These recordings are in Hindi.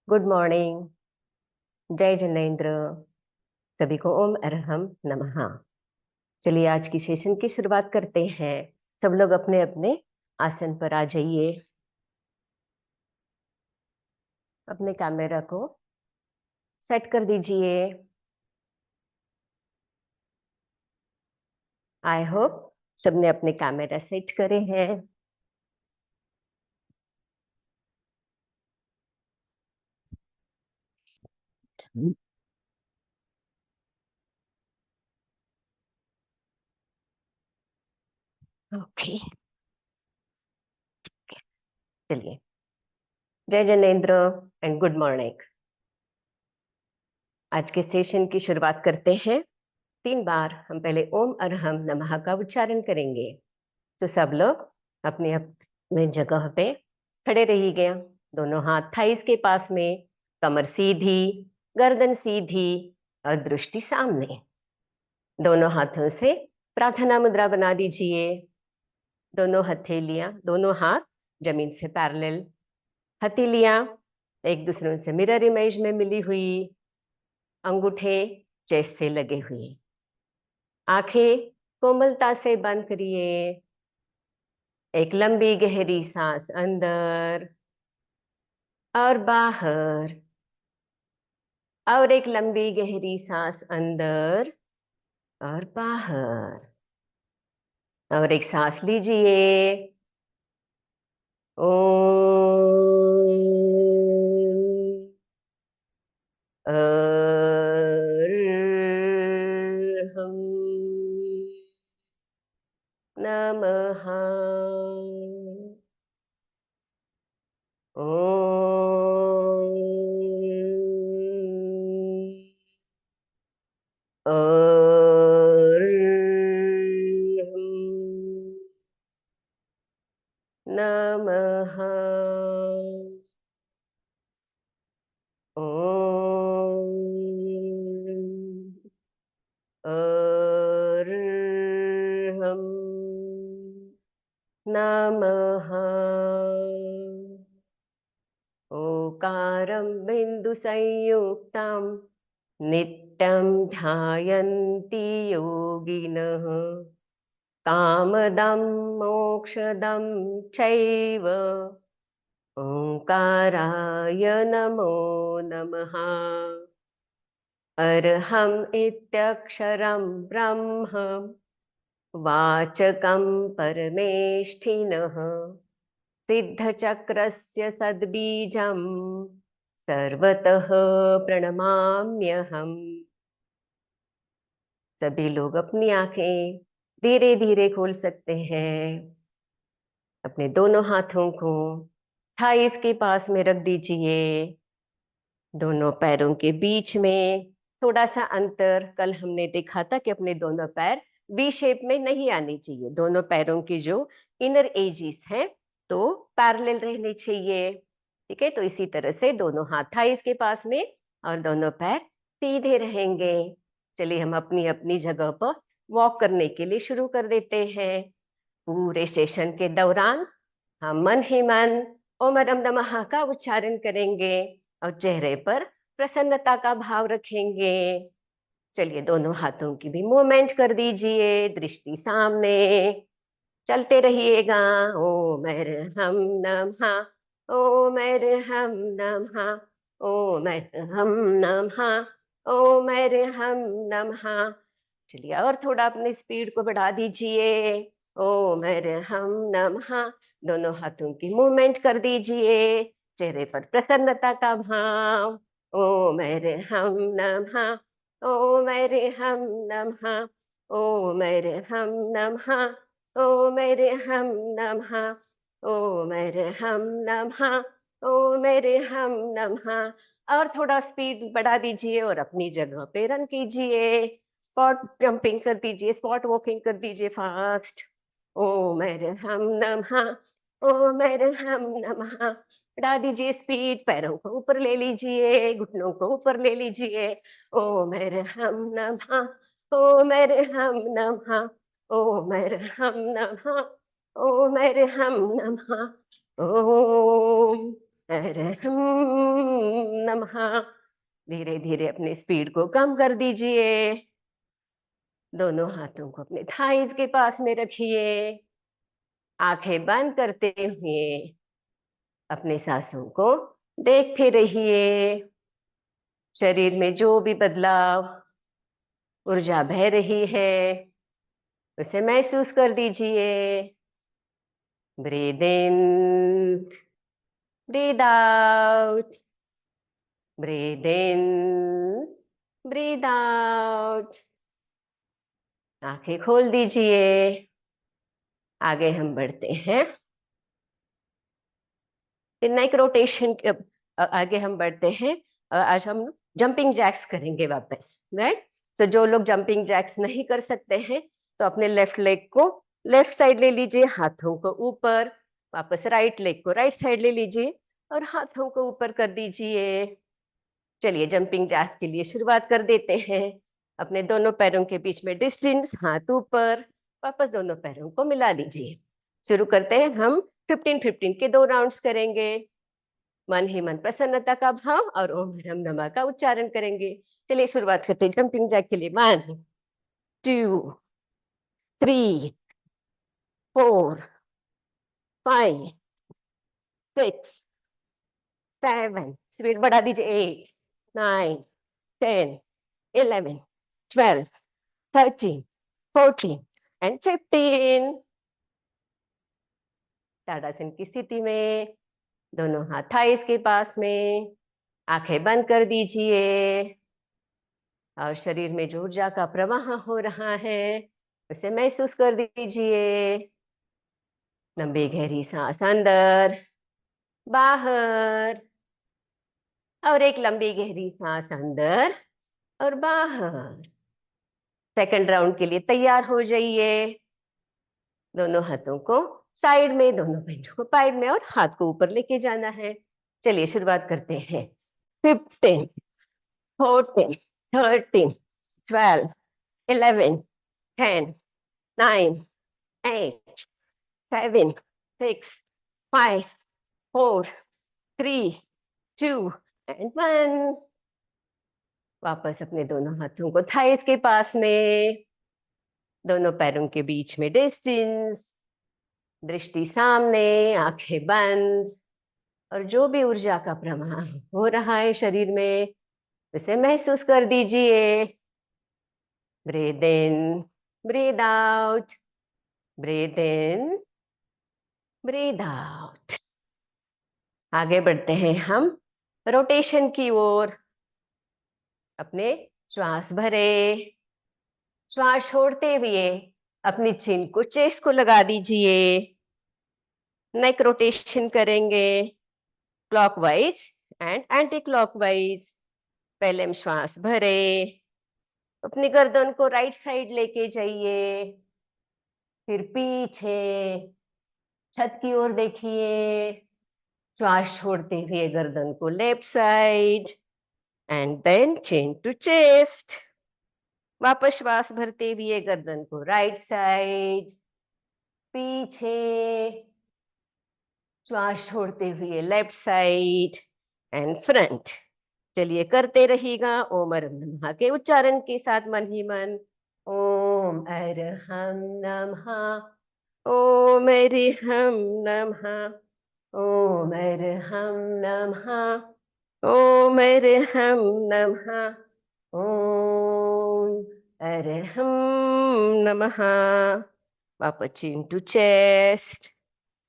Good morning. जय जिनेन्द्र। सभी को ओम अरहम नमः। चलिए आज की सेशन की शुरुआत करते हैं। सब लोग अपने अपने आसन पर आ जाइए। अपने कैमरा को सेट कर दीजिए। आई होप सबने अपने कैमरा सेट करे हैं। ओके, चलिए। जय जिनेन्द्र एंड गुड मॉर्निंग। आज के सेशन की शुरुआत करते हैं। 3 बार हम पहले ओम अरहम नमः का उच्चारण करेंगे। तो सब लोग अपने अपने जगह पे खड़े रहिएगा। दोनों हाथ थाइस के पास में, कमर सीधी, गर्दन सीधी और दृष्टि सामने। दोनों हाथों से प्रार्थना मुद्रा बना दीजिए। दोनों हथेलियां, दोनों हाथ जमीन से पैरेलल, हथेलियां एक दूसरे से मिरर इमेज में मिली हुई, अंगूठे चेस्ट से लगे हुए, आंखें कोमलता से बंद करिए। एक लंबी गहरी सांस अंदर और बाहर, और एक लंबी गहरी सांस अंदर और बाहर, और एक सांस लीजिए। ओम अरहम नमः। ओम अरहम नमः। ओम अरहम नमः। ओकारं बिन्दुसंयुक्तं नित्यं ध्यायन्ति योगिनः। कामदं मोक्षदं चैव ओंकाराय नमो नमः। अर्हम् इत्यक्षरं ब्रह्म वाचकं परमेष्ठिनः। सिद्धचक्रस्य सद्बीजं सर्वतः प्रणमाम्यहम्। सभी लोग अपनी आंखें धीरे धीरे खोल सकते हैं। अपने दोनों हाथों को थाइस के पास में रख दीजिए। दोनों पैरों के बीच में थोड़ा सा अंतर। कल हमने देखा था कि अपने दोनों पैर वी शेप में नहीं आनी चाहिए। दोनों पैरों की जो इनर एजेस हैं तो पैरेलल रहने चाहिए। ठीक है, तो इसी तरह से दोनों हाथ थाइस के पास में और दोनों पैर सीधे रहेंगे। चलिए हम अपनी अपनी जगह पर वॉक करने के लिए शुरू कर देते हैं। पूरे सेशन के दौरान हम मन ही मन ओम नमः नमः का उच्चारण करेंगे और चेहरे पर प्रसन्नता का भाव रखेंगे। चलिए दोनों हाथों की भी मूवमेंट कर दीजिए, दृष्टि सामने। चलते रहिएगा। ओम हम नमः, ओम हम नमः, ओम हम नमः, ओम हम नमः। चलिए और थोड़ा अपने स्पीड को बढ़ा दीजिए। ओम हम नमः। दोनों हाथों की मूवमेंट कर दीजिए, चेहरे पर प्रसन्नता का भाव। ओम हम नमः, ओम हम नमः, ओम हम नमः, ओम हम नमः, ओम हम नमः, ओम हम नमः। और थोड़ा स्पीड बढ़ा दीजिए और अपनी जगह पे रन कीजिए। स्पॉट जंपिंग कर दीजिए, स्पॉट वॉकिंग कर दीजिए फास्ट। ओम हम नमः, ओम हम नमः। बढ़ा दीजिए स्पीड, पैरों को ऊपर ले लीजिए, घुटनों को ऊपर ले लीजिए। ओम हम नमः, ओम हम नमः, ओम हम नमः, ओम हम नमः। ओम अरहम नमः। धीरे धीरे अपने स्पीड को कम कर दीजिए। दोनों हाथों को अपने थाइज के पास में रखिए। आंखें बंद करते हुए अपने सांसों को देखते रहिए। शरीर में जो भी बदलाव, ऊर्जा बह रही है, उसे महसूस कर दीजिए। Breathe in, breathe out, breathe in, breathe out. आंखें खोल दीजिए। आगे हम बढ़ते हैं नेक रोटेशन। आगे हम बढ़ते हैं। आज हम जंपिंग जैक्स करेंगे वापस, राइट। तो जो लोग जंपिंग जैक्स नहीं कर सकते हैं तो अपने लेफ्ट लेग को लेफ्ट साइड ले लीजिए, हाथों को ऊपर। वापस राइट लेग को राइट साइड ले लीजिए और हाथों को ऊपर कर दीजिए। चलिए जंपिंग जैक्स के लिए शुरुआत कर देते हैं। अपने दोनों पैरों के बीच में डिस्टेंस, हाथ ऊपर। वापस दोनों पैरों को मिला दीजिए। शुरू करते हैं। हम 15-15 के 2 राउंड्स करेंगे। मन ही मन प्रसन्नता का भाव और ओम ह्रम नमा का उच्चारण करेंगे। चलिए शुरुआत करते हैं जंपिंग जैक के लिए। 1 2 3 4 5 6 7, स्पीड बढ़ा दीजिए। 8 9 10 11 12 13 14 एंड 15। ताड़ासन की स्थिति में दोनों हाथ थाइस के पास में, आंखें बंद कर दीजिए और शरीर में जो ऊर्जा का प्रवाह हो रहा है उसे महसूस कर दीजिए। लंबी गहरी सांस अंदर, बाहर, और एक लंबी गहरी सांस अंदर और बाहर। सेकंड राउंड के लिए तैयार हो जाइए। दोनों हाथों को साइड में, दोनों पैरों को साइड में और हाथ को ऊपर लेके जाना है। चलिए शुरुआत करते हैं। 15 14 13 12 11 10 9 8 7 6 5 4 3 2 एंड 1। वापस अपने दोनों हाथों को थाइस के पास में, दोनों पैरों के बीच में डिस्टेंस, दृष्टि सामने, आंखें बंद। और जो भी ऊर्जा का प्रवाह हो रहा है शरीर में उसे महसूस कर दीजिए। Breathe in, breathe out, breathe in, breathe out. आगे बढ़ते हैं हम रोटेशन की ओर। अपने श्वास भरे, श्वास छोड़ते हुए अपनी चिन को चेस्ट को लगा दीजिए। नेक रोटेशन करेंगे क्लॉकवाइज एंड एंटी क्लॉकवाइज। पहले हम श्वास भरे, अपनी गर्दन को राइट साइड लेके जाइए, फिर पीछे छत की ओर देखिए। श्वास छोड़ते हुए गर्दन को left side and then chin to chest. वापस श्वास भरते हुए गर्दन को राइट साइड, पीछे। श्वास छोड़ते हुए लेफ्ट साइड एंड फ्रंट। चलिए करते रहिएगा ओम अरहम नमः के उच्चारण के साथ मन ही मन। ओम अरहम नमः, ओम अरहम नमः, ओम अरहम नमः, ओम अरहम नमः, ओम अरहम नमः। वापस चिन टू चेस्ट।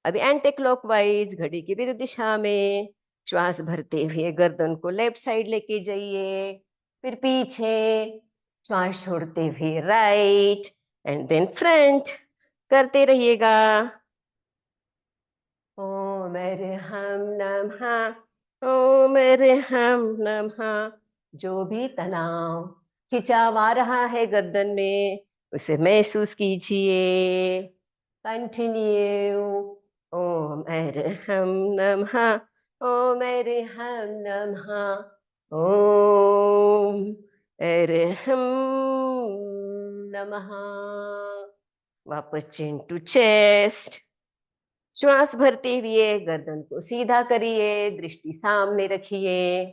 अभी एंटी क्लॉकवाइज घड़ी की विरुद्ध दिशा में श्वास भरते हुए गर्दन को लेफ्ट साइड लेके जाइए, फिर पीछे। श्वास छोड़ते हुए राइट एंड देन फ्रंट। करते रहिएगा। ओम अरहम नमः, ओम अरहम नमः। जो भी तनाव, खिंचाव आ रहा है गर्दन में उसे महसूस कीजिए। कंटिन्यू। ओम अरहम नमः, ओम अरहम नमः, ओम अरहम नमः। वापस चिन टू चेस्ट। श्वास भरते हुए गर्दन को सीधा करिए, दृष्टि सामने रखिए।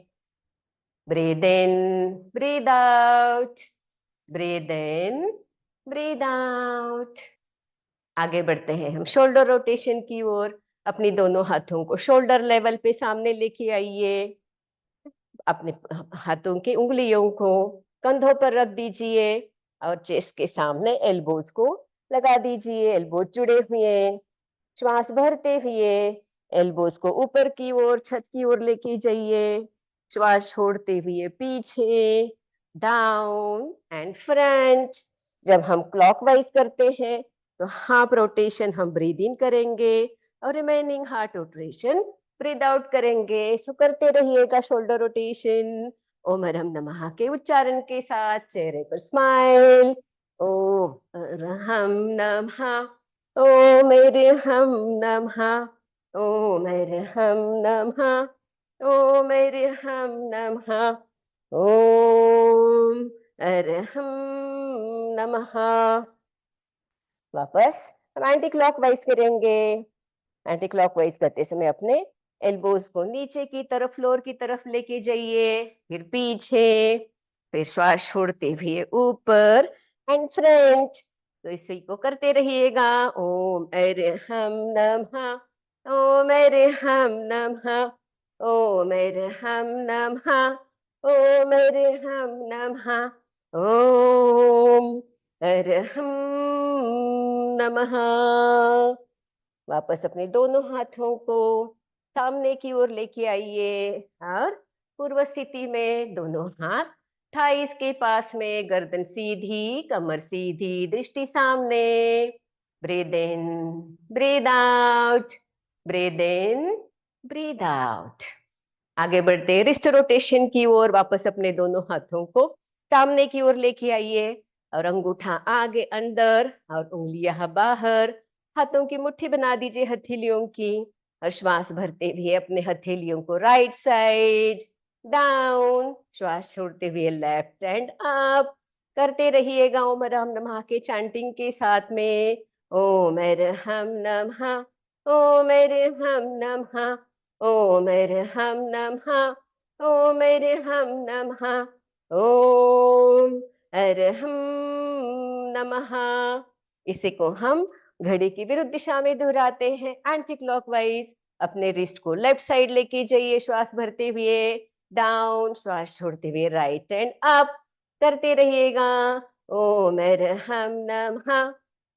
Breathe in, breathe out, breathe in, breathe out. आगे बढ़ते हैं हम शोल्डर रोटेशन की ओर। अपनी दोनों हाथों को शोल्डर लेवल पे सामने लेके आइए। अपने हाथों की उंगलियों को कंधों पर रख दीजिए और चेस्ट के सामने एल्बोज को लगा दीजिए। एल्बोज जुड़े हुए। श्वास भरते हुए एल्बोज को ऊपर की ओर, छत की ओर लेके जाइए। श्वास छोड़ते हुए पीछे, डाउन एंड फ्रंट। जब हम क्लॉकवाइज करते हैं तो हाफ रोटेशन हम ब्रीद इन करेंगे और remaining heart rotation breathe out करेंगे। सो करते रहिएगा शोल्डर रोटेशन। ओम रम नमः के उच्चारण के साथ चेहरे पर स्माइल। ओम रम नमः, ओ मेरे हम नमः, ओ मेरे हम नमः, ओ मेरे हम नमः, ओम अरहम नमः। वापस हम एंटी क्लॉकवाइज करेंगे। एंटी क्लॉकवाइज करते समय अपने एल्बोज को नीचे की तरफ, फ्लोर की तरफ लेके जाइए, फिर पीछे, फिर श्वास छोड़ते हुए ऊपर एंड फ्रंट। तो इसी को करते रहिएगा। ओम अरहम नमः, ओम अरहम नमः, ओम अरहम नमः, ओम अरहम नमः, ओम अरहम नमः। वापस अपने दोनों हाथों को सामने की ओर लेके आइए और पूर्व स्थिति में दोनों हाथ थाइस के पास में, गर्दन सीधी, कमर सीधी, दृष्टि सामने। Breathe in, breathe out, breathe in, breathe out. आगे बढ़ते रिस्ट रोटेशन की ओर। वापस अपने दोनों हाथों को सामने की ओर लेके आइए और अंगूठा आगे अंदर और उंगलियां बाहर। हाथों की मुट्ठी बना दीजिए हथेलियों की और श्वास भरते हुए अपने हथेलियों को राइट साइड, डाउन। श्वास छोड़ते हुए लेफ्ट एंड अप। करते रहिएगा ओम राम नमः के चैंटिंग के साथ में। ओम हम नमः, ओम हम नमः, ओ मेरे हम नमः, ओ मेरे हम नमः, ओम अरहम नमः। इसी को हम घड़ी की विरुद्ध दिशा में दोहराते हैं एंटी क्लॉकवाइज। अपने रिस्ट को लेफ्ट साइड लेके जाइए श्वास भरते हुए, डाउन। श्वास छोड़ते हुए राइट एंड अप। करते रहिएगा। ओ मेरे हम नमः,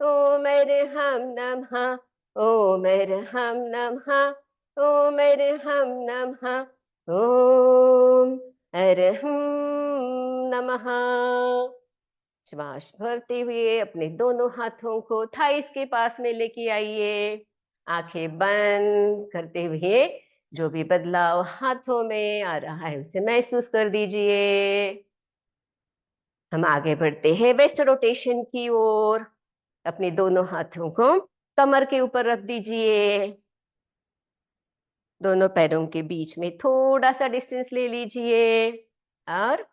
ओ मेरे हम नमः, ओ मेरे हम नमः, ओ मेरे हम नमः, ओम अरहम नमः। श्वास भरते हुए अपने दोनों हाथों को थाइस के पास में लेके आइए। आंखें बंद करते हुए जो भी बदलाव हाथों में आ रहा है उसे महसूस कर दीजिए। हम आगे बढ़ते हैं वेस्ट रोटेशन की ओर। अपने दोनों हाथों को कमर के ऊपर रख दीजिए। दोनों पैरों के बीच में थोड़ा सा डिस्टेंस ले लीजिए और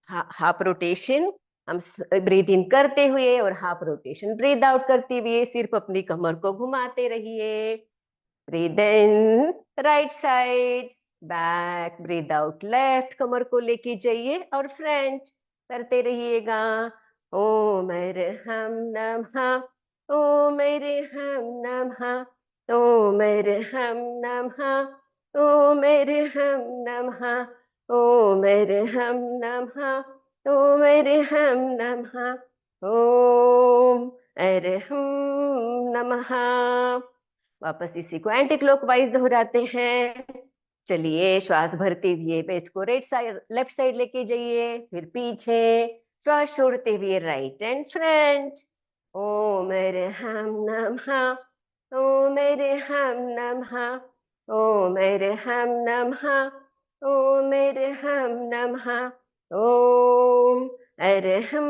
हाफ रोटेशन हम ब्रीद इन करते हुए और हाफ रोटेशन ब्रीद आउट करते हुए सिर्फ अपनी कमर को घुमाते रहिए। Breathe in right side, back, breathe out left. कमर को लेके जाइए और फ्रंट करते रहिएगा। ओ मेरे हम नमः, ओ मेरे हम नमः, ओ मेरे हम नमः, ओ मेरे हम नमः, ओ मेरे हम नमः, ओ मेरे हम नमः, ओम अरहम नमः। वापस इसी को एंटी क्लॉकवाइज दोहराते हैं। चलिए श्वास भरते हुए पेट को राइट साइड, लेफ्ट साइड लेके जाइए, फिर पीछे। श्वास छोड़ते हुए राइट एंड फ्रंट। ओ मेरे हम नमः, ओ मेरे हम नमः, ओ मेरे हम नमः, ओ मेरे हम नमः, ओम अरहम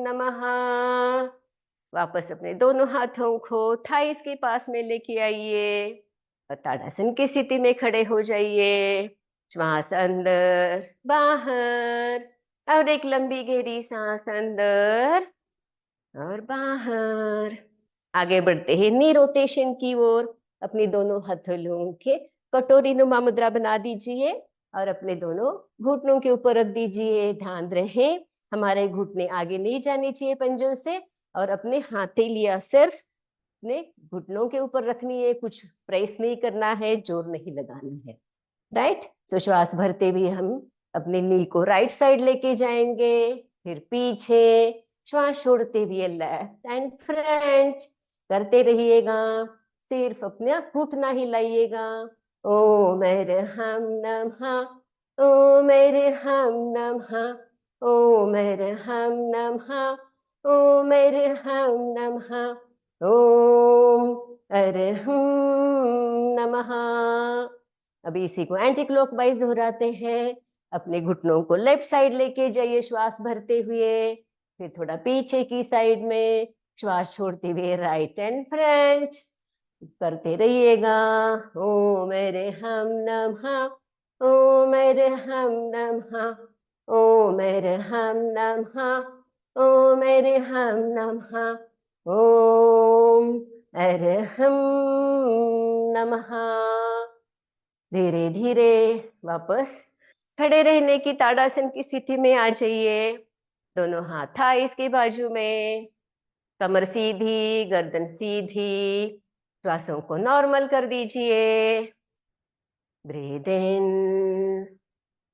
नमः। वापस अपने दोनों हाथों को थाइस के पास में लेके आइए और ताड़ासन की स्थिति में खड़े हो जाइए। श्वास अंदर, बाहर और एक लंबी गहरी सांस अंदर और बाहर। आगे बढ़ते हैं नी रोटेशन की ओर। अपनी दोनों हथेलियों के कटोरी नुमा मुद्रा बना दीजिए और अपने दोनों घुटनों के ऊपर रख दीजिए। ध्यान रहे हमारे घुटने आगे नहीं जाने चाहिए पंजों से, और अपने हथेलियां सिर्फ अपने घुटनों के ऊपर रखनी है, कुछ प्रेस नहीं करना है, जोर नहीं लगाना है। राइट। सो श्वास भरते हुए हम अपने नी को राइट साइड लेके जाएंगे, फिर पीछे, श्वास छोड़ते हुए लेफ्ट एंड फ्रंट करते रहिएगा। सिर्फ अपने घुटना हिलाइएगा। ओ मेरे हम नमः, ओ मेरे हम नमः, ओ मेरे हम नमः, ओ मेरे हम नमः, ओम अरे हम नमः। अभी इसी को एंटी क्लॉकवाइज दोहराते हैं। अपने घुटनों को लेफ्ट साइड लेके जाइए श्वास भरते हुए, फिर थोड़ा पीछे की साइड में श्वास छोड़ते हुए राइट एंड फ्रंट करते रहिएगा। ओ मेरे हम नमः, ओ मेरे हम नमः, ओ मेरे हम नमः, ओ मेरे हम नमः, ओम अरहम नमः। धीरे धीरे वापस खड़े रहने की ताड़ासन की स्थिति में आ जाइए। दोनों हाथ थाइस के बाजू में, कमर सीधी, गर्दन सीधी। श्वासों को नॉर्मल कर दीजिए। ब्रीद इन,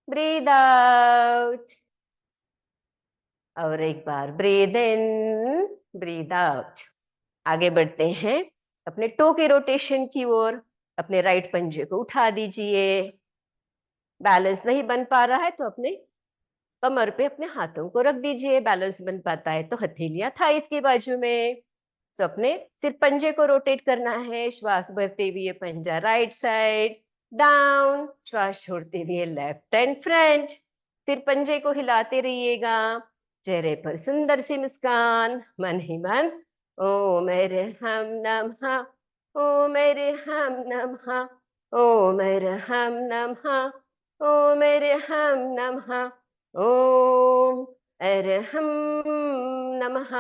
ब्रीद आउट, और एक बार ब्रीद इन, ब्रीद आउट। आगे बढ़ते हैं अपने टो के रोटेशन की ओर। अपने राइट पंजे को उठा दीजिए। बैलेंस नहीं बन पा रहा है तो अपने कमर पे अपने हाथों को रख दीजिए। बैलेंस बन पाता है तो हथेलियां थाइस के बाजू में। तो अपने सिर्फ पंजे को रोटेट करना है। श्वास भरते हुए पंजा राइट साइड डाउन, श्वास छोड़ते हुए लेफ्ट एंड फ्रंट। सिर्फ पंजे को हिलाते रहिएगा। चेहरे पर सुंदर सी मुस्कान, मन ही मन ओ मेरे हम नमः, ओ मेरे हम नमः, ओ मेरे हम नमः, ओ मेरे हम नमः, ओम अरहम नमः।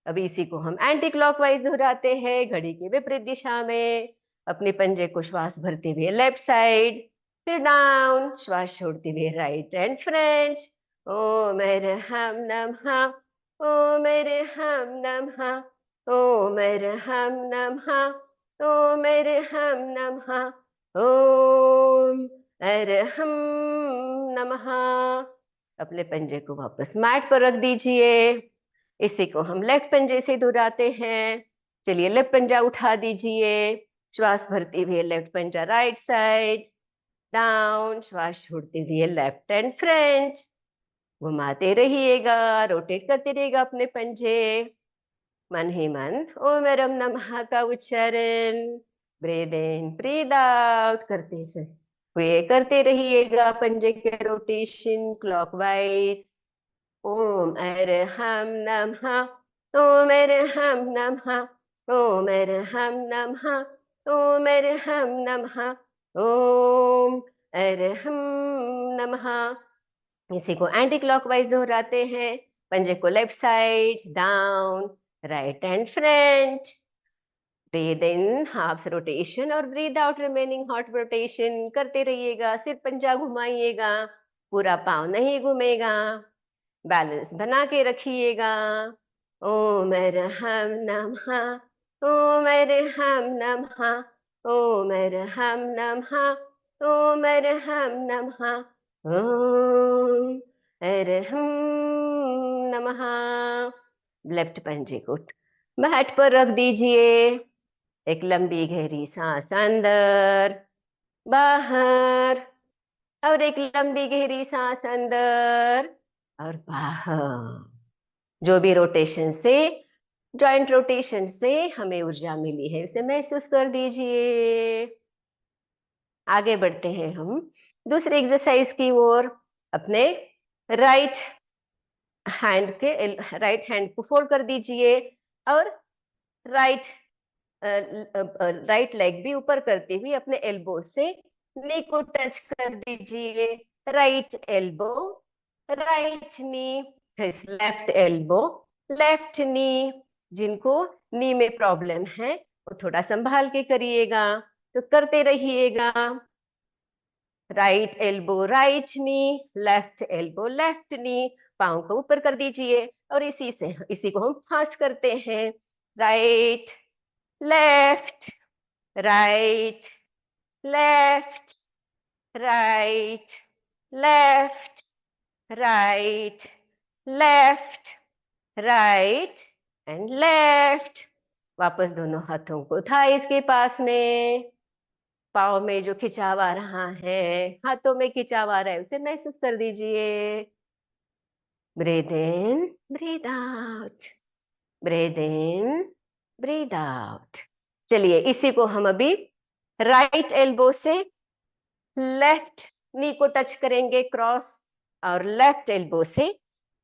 अभी इसी को हम एंटी क्लॉकवाइज दोहराते हैं घड़ी के विपरीत दिशा में। अपने पंजे को श्वास भरते हुए लेफ्ट साइड, फिर डाउन, श्वास छोड़ते हुए राइट एंड फ्रंट। ओ मेरे हम नमः, ओ मेरे हम नमः, ओ मेरे हम नमः, ओ मेरे हम नमः, ओम अरहम नमः। अपने पंजे को वापस मैट पर रख दीजिए। इसी को हम लेफ्ट पंजे से दोहराते हैं। चलिए लेफ्ट पंजा उठा दीजिए। श्वास भरते हुए लेफ्ट पंजा राइट साइड डाउन, श्वास छोड़ते हुए लेफ्ट एंड फ्रंट। घुमाते रहिएगा, रोटेट करते रहिएगा अपने पंजे। मन ही मन ओम अरहम नमः का उच्चारण ब्रीद इन ब्रीद आउट करते रहिएगा पंजे के रोटेशन क्लॉकवाइज। ओम अरहम नमः, ओम अरहम नमः, ओम अरहम नमः, ओम अरहम नमः, ओम अरहम नमः। इसी को एंटी क्लॉकवाइज दोहराते हैं। पंजे को left side down, right and front. Breathe in half rotation और breathe out remaining half rotation करते रहिएगा। सिर्फ पंजा घुमाइएगा, पूरा पाँव नहीं घूमेगा। बैलेंस बना के रखिएगा। ओम अरहम नमः, ओम अरहम नमः, ओम अरहम नमः, ओम अरहम नमः, ओम अरहम नमः। लेफ्ट पंजे को मैट पर रख दीजिए। एक लंबी गहरी सांस अंदर बाहर, और एक लंबी गहरी सांस अंदर और बाहर। जो भी रोटेशन से, जॉइंट रोटेशन से हमें ऊर्जा मिली है उसे महसूस कर दीजिए। आगे बढ़ते हैं हम दूसरे एक्सरसाइज की ओर। अपने राइट राइट हैंड को फोल्ड कर दीजिए और राइट राइट लेग भी ऊपर करते हुए अपने एल्बो से नी को टच कर दीजिए। Right elbow, right knee, left elbow, left नी। जिनको नी में प्रॉब्लम है वो थोड़ा संभाल के करिएगा, तो करते रहिएगा। Right elbow right knee, left elbow left नी, पाँव को ऊपर कर दीजिए और इसी को हम फास्ट करते हैं। Right left, right left, right left, right left, right and left. वापस दोनों हाथों को थाइस के पास में, पाँव में जो खिंचाव आ रहा है, हाथों में खिंचाव आ रहा है, उसे महसूस कर दीजिए। ब्रीथ इन, ब्रीथ आउट, ब्रीथ इन, ब्रीथ आउट। चलिए इसी को हम अभी राइट एल्बो से लेफ्ट नी को टच करेंगे क्रॉस, और लेफ्ट एल्बो से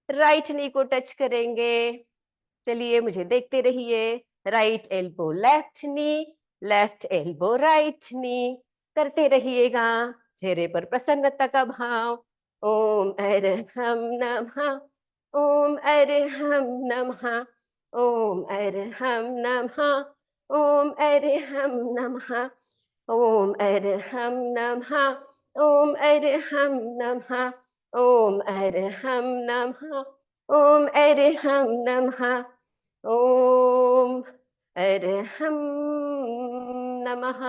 राइट नी को टच करेंगे। चलिए मुझे देखते रहिए। राइट एल्बो लेफ्ट नी, लेफ्ट एल्बो राइट नी, करते रहिएगा। चेहरे पर प्रसन्नता का भाव। ओम अरहम नमः, ओम अरहम नमः, ओम अरहम नमः, ओम अरहम नमः, ओम अरहम नमः, ओम अरहम नमः, ओम अरहम नमः, ओम अरहम नमः, ओम अरहम नमः।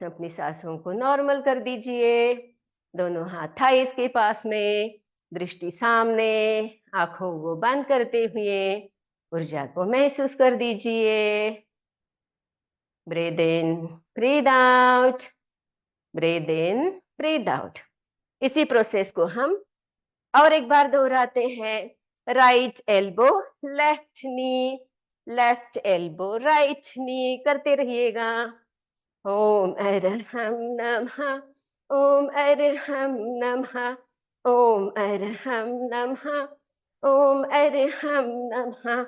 अपनी सांसों को नॉर्मल कर दीजिए। दोनों हाथ थाइस के पास में, दृष्टि सामने, आंखों को बंद करते हुए ऊर्जा को महसूस कर दीजिए। ब्रीथ इन, ब्रीथ आउट, ब्रीथ इन, ब्रीथ आउट। इसी प्रोसेस को हम और एक बार दोहराते हैं। राइट एल्बो लेफ्ट नी, लेफ्ट एल्बो राइट नी, करते रहिएगा। ओम अरहम नमः, ओम अरहम नमः, ओम अरहम नमः, ओम अरहम नमः,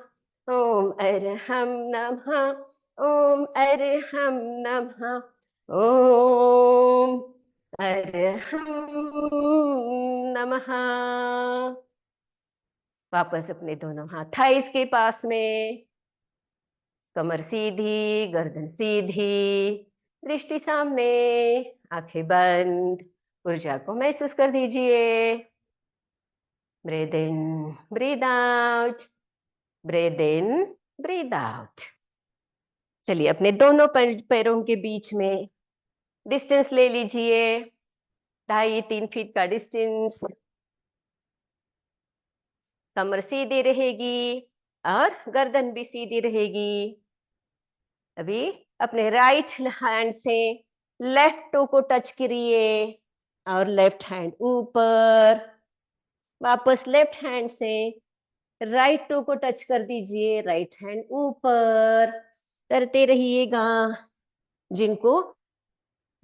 ओम अरहम नमः, ओम अरहम नमः, ओम अरहम नमः। वापस अपने दोनों हाथ थाइस के पास में, कमर सीधी, गर्दन सीधी, दृष्टि सामने, आंखें बंद, ऊर्जा को महसूस कर दीजिए। ब्रीथ इन, ब्रीथ आउट, ब्रीथ इन, ब्रीथ आउट। चलिए अपने दोनों पैरों के बीच में डिस्टेंस ले लीजिए, 2.5-3 फीट का डिस्टेंस। कमर सीधी रहेगी और गर्दन भी सीधी रहेगी। अभी अपने राइट हैंड से लेफ्ट टो को टच करिए और लेफ्ट हैंड ऊपर। वापस लेफ्ट हैंड से राइट टो को टच कर दीजिए, राइट हैंड ऊपर। करते रहिएगा। जिनको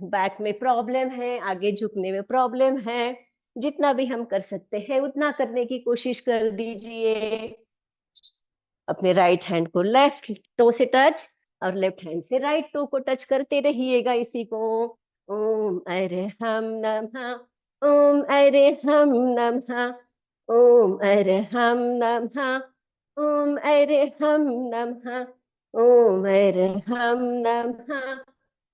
बैक में प्रॉब्लम है, आगे झुकने में प्रॉब्लम है, जितना भी हम कर सकते हैं उतना करने की कोशिश कर दीजिए। अपने राइट हैंड को लेफ्ट टो से टच और लेफ्ट हैंड से राइट टो को टच करते रहिएगा इसी को। ओम अरहम नमः, ओम अरहम नमः, ओम अरहम नमः, ओम अरहम नमः, ओम अरहम नमः,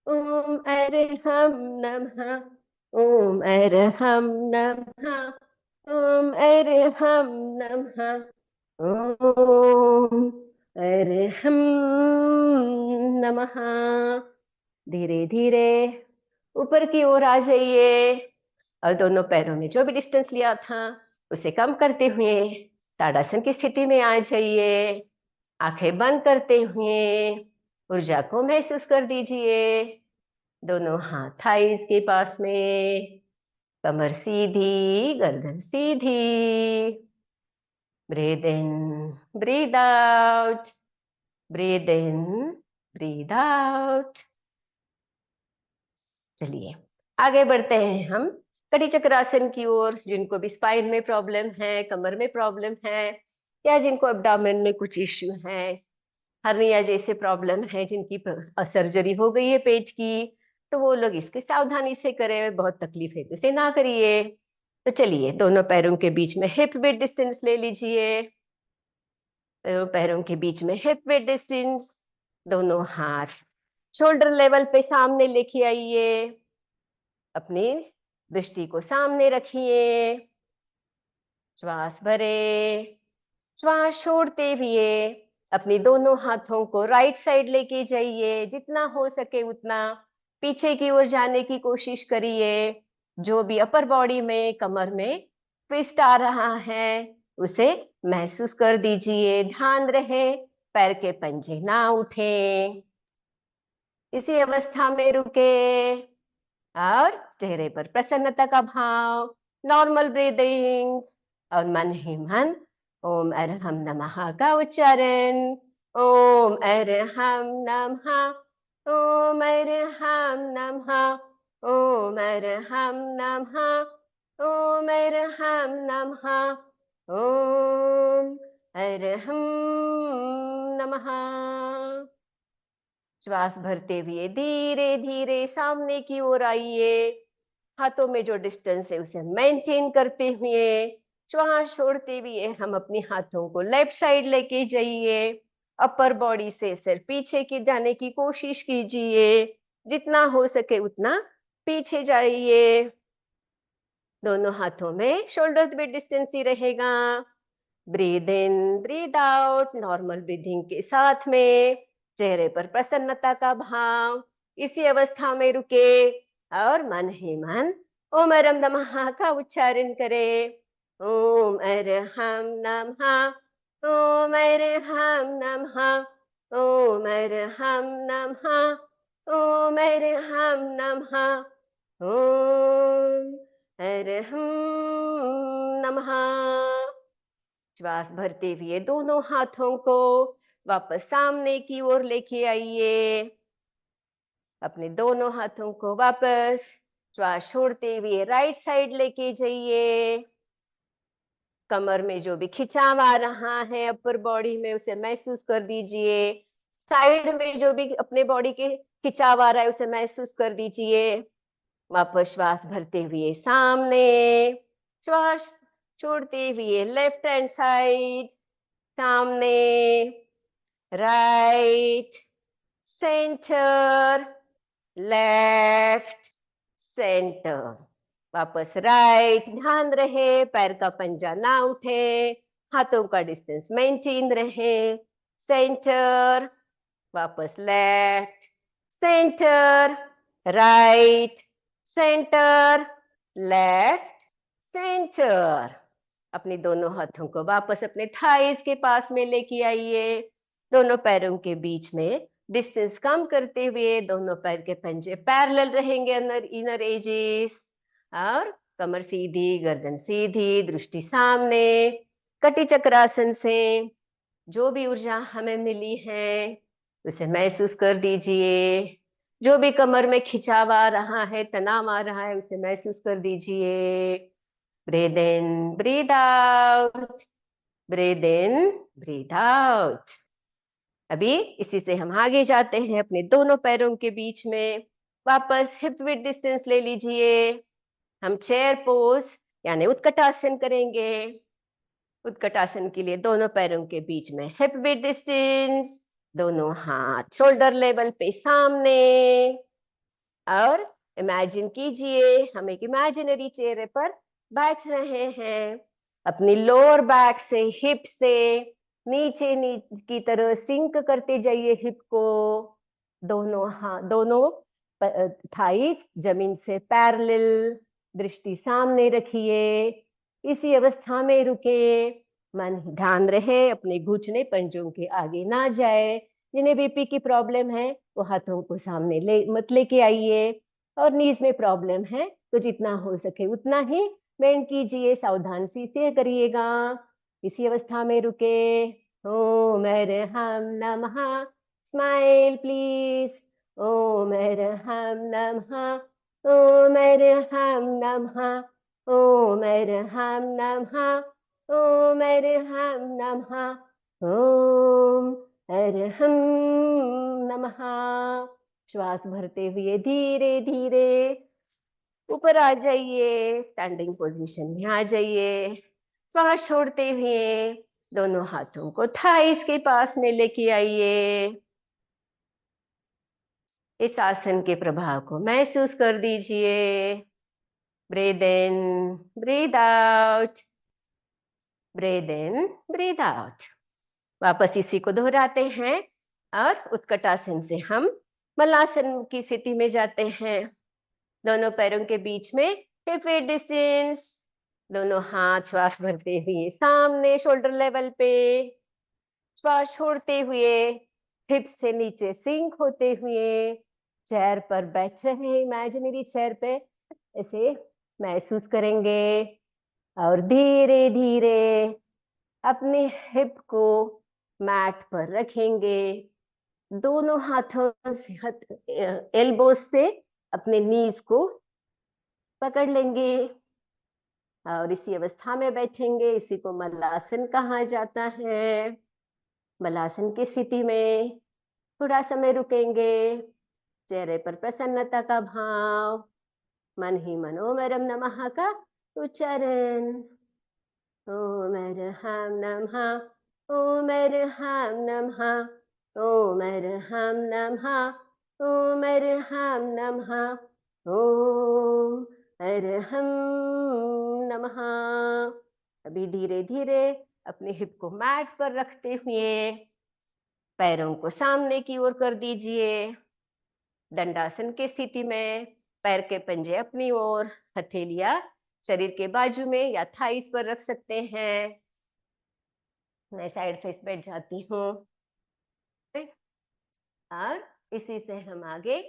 ओम अरहम नमः, ओम अरहम नमः, ओम अरहम नमः, ओम अरहम नमः। धीरे धीरे ऊपर की ओर आ जाइए और दोनों पैरों में जो भी डिस्टेंस लिया था उसे कम करते हुए ताड़ासन की स्थिति में आ जाइए। आंखें बंद करते हुए ऊर्जा को महसूस कर दीजिए। दोनों हाथ थाइस के पास में, कमर सीधी, गर्दन सीधी। ब्रीथ इन, ब्रीथ आउट, ब्रीथ इन, ब्रीथ आउट। चलिए आगे बढ़ते हैं हम कटी चक्रासन की ओर। जिनको भी स्पाइन में प्रॉब्लम है, कमर में प्रॉब्लम है, या जिनको एब्डोमेन में कुछ इश्यू है, हर्निया जैसे प्रॉब्लम है, जिनकी सर्जरी हो गई है पेट की, तो वो लोग इसकी सावधानी से करें। बहुत तकलीफ है तो इसे ना करिए। तो चलिए दोनों पैरों के बीच में हिप विड्थ डिस्टेंस ले लीजिए। पैरों के बीच में हिप विड्थ डिस्टेंस, दोनों हाथ शोल्डर लेवल पे सामने लेके आइए, अपनी दृष्टि को सामने रखिए, श्वास भरे, श्वास छोड़ते हुए अपनी दोनों हाथों को राइट साइड लेके जाइए, जितना हो सके उतना पीछे की ओर जाने की कोशिश करिए। जो भी अपर बॉडी में, कमर में ट्विस्ट आ रहा है उसे महसूस कर दीजिए। ध्यान रहे पैर के पंजे ना उठे। इसी अवस्था में रुके और चेहरे पर प्रसन्नता का भाव, नॉर्मल ब्रीदिंग और मन ही मन ओम अरहम नमः का उच्चारण। ओम अरहम नमः, ओम अरहम नमः, ओम अरहम नमः, ओम अरहम नमः, ओम अरहम नमः। श्वास भरते हुए धीरे धीरे सामने की ओर आइए। हाथों में जो डिस्टेंस है उसे मेंटेन करते हुए श्वास छोड़ते हुए हम अपने हाथों को लेफ्ट साइड लेके जाइए। अपर बॉडी से सिर पीछे की जाने की कोशिश कीजिए, जितना हो सके उतना पीछे जाइए। दोनों हाथों में शोल्डर विद डिस्टेंस ही रहेगा। Breathe in breathe out normal breathing के साथ में, चेहरे पर प्रसन्नता का भाव। इसी अवस्था में रुके और मन ही मन ओम अरहम नमः का उच्चारण करें। ओम अरहम नमः, ओम अरहम नमः, ओम अरहम नमः, ओम अरहम नमः, ओम अरहम नमः। श्वास भरते हुए दोनों हाथों को वापस सामने की ओर लेके आइए। अपने दोनों हाथों को वापस श्वास छोड़ते हुए राइट साइड लेके जाइए। कमर में जो भी खिंचाव आ रहा है अपर बॉडी में उसे महसूस कर दीजिए। साइड में जो भी अपने बॉडी के खिंचाव आ रहा है उसे महसूस कर दीजिए। वापस श्वास भरते हुए सामने, श्वास छोड़ते हुए लेफ्ट हैंड साइड, सामने, राइट, सेंटर, लेफ्ट, सेंटर, वापस राइट। ध्यान रहे पैर का पंजा ना उठे, हाथों का डिस्टेंस मेंटेन रहे। सेंटर, वापस left, centre, right, centre, left, centre. अपने दोनों हाथों को वापस अपने थाइस के पास में लेके आइए। दोनों पैरों के बीच में डिस्टेंस कम करते हुए दोनों पैर के पंजे पैरेलल रहेंगे अंदर इनर एजेस, और कमर सीधी, गर्दन सीधी, दृष्टि सामने। कटी चक्रासन से जो भी ऊर्जा हमें मिली है उसे महसूस कर दीजिए। जो भी कमर में खिंचाव आ रहा है, तनाव आ रहा है, उसे महसूस कर दीजिए। Breathe in breathe out, breathe in breathe out. अभी इसी से हम आगे जाते हैं अपने दोनों पैरों के बीच में। वापस हिप विड्थ डिस्टेंस ले लीजिए। हम चेयर पोज यानी उत्कटासन करेंगे। उत्कटासन के लिए दोनों पैरों के बीच में हिप विड्थ डिस्टेंस, दोनों हाथ शोल्डर लेवल पे सामने। और इमेजिन कीजिए हम एक इमेजिनरी चेहरे पर बैठ रहे हैं। अपनी लोअर बैक से, हिप से नीचे की तरह सिंक करते जाइए हिप को। दोनों हाथ, दोनों थाइस जमीन से पैरेलल, दृष्टि सामने रखिए। इसी अवस्था में रुके। मन ध्यान रहे अपने घुटने पंजों के आगे ना जाए। जिन्हें बीपी की प्रॉब्लम है वो हाथों को सामने मत लेके आइए। और नीज में प्रॉब्लम है तो जितना हो सके उतना ही बेंड कीजिए, सावधान से करिएगा। इसी अवस्था में रुके। ओम अरहम नमः, स्माइल प्लीज। ओम अरहम नमः, ओम अरहम नमः, ओम अरहम नमः, ओम अरहम नमः, ओम अरहम नमः। श्वास भरते हुए धीरे धीरे ऊपर आ जाइए, स्टैंडिंग पोजीशन में आ जाइए। श्वास छोड़ते हुए दोनों हाथों को थाइस के पास में लेके आइए। इस आसन के प्रभाव को महसूस कर दीजिए। Breathe in, breathe out, breathe in, breathe out. वापस इसी को दोहराते हैं और उत्कटासन से हम मलासन की स्थिति में जाते हैं। दोनों पैरों के बीच में हिप विड्थ डिस्टेंस, दोनों हाथ श्वास भरते हुए सामने शोल्डर लेवल पे, श्वास छोड़ते हुए हिप से नीचे सिंक होते हुए चेयर पर बैठ रहे हैं, इमेजिनरी चेयर पे ऐसे महसूस करेंगे और धीरे धीरे अपने हिप को मैट पर रखेंगे। दोनों हाथों से एल्बोज से अपने नीज को पकड़ लेंगे और इसी अवस्था में बैठेंगे। इसी को मल्लासन कहा जाता है। मल्लासन की स्थिति में थोड़ा समय रुकेंगे। चेहरे पर प्रसन्नता का भाव, मन ही मन ओम अरहम नमः का उच्चारण। ओम अरहम नमः, ओम अरहम नमः, ओम अरहम नमः, ओम अरहम नमः, ओम अरहम नमः। अभी धीरे धीरे अपने हिप को मैट पर रखते हुए पैरों को सामने की ओर कर दीजिए। दंडासन की स्थिति में पैर के पंजे अपनी ओर, हथेलियां शरीर के बाजू में या थाइस पर रख सकते हैं। मैं साइड फेस बैठ जाती हूँ और इसी से हम आगे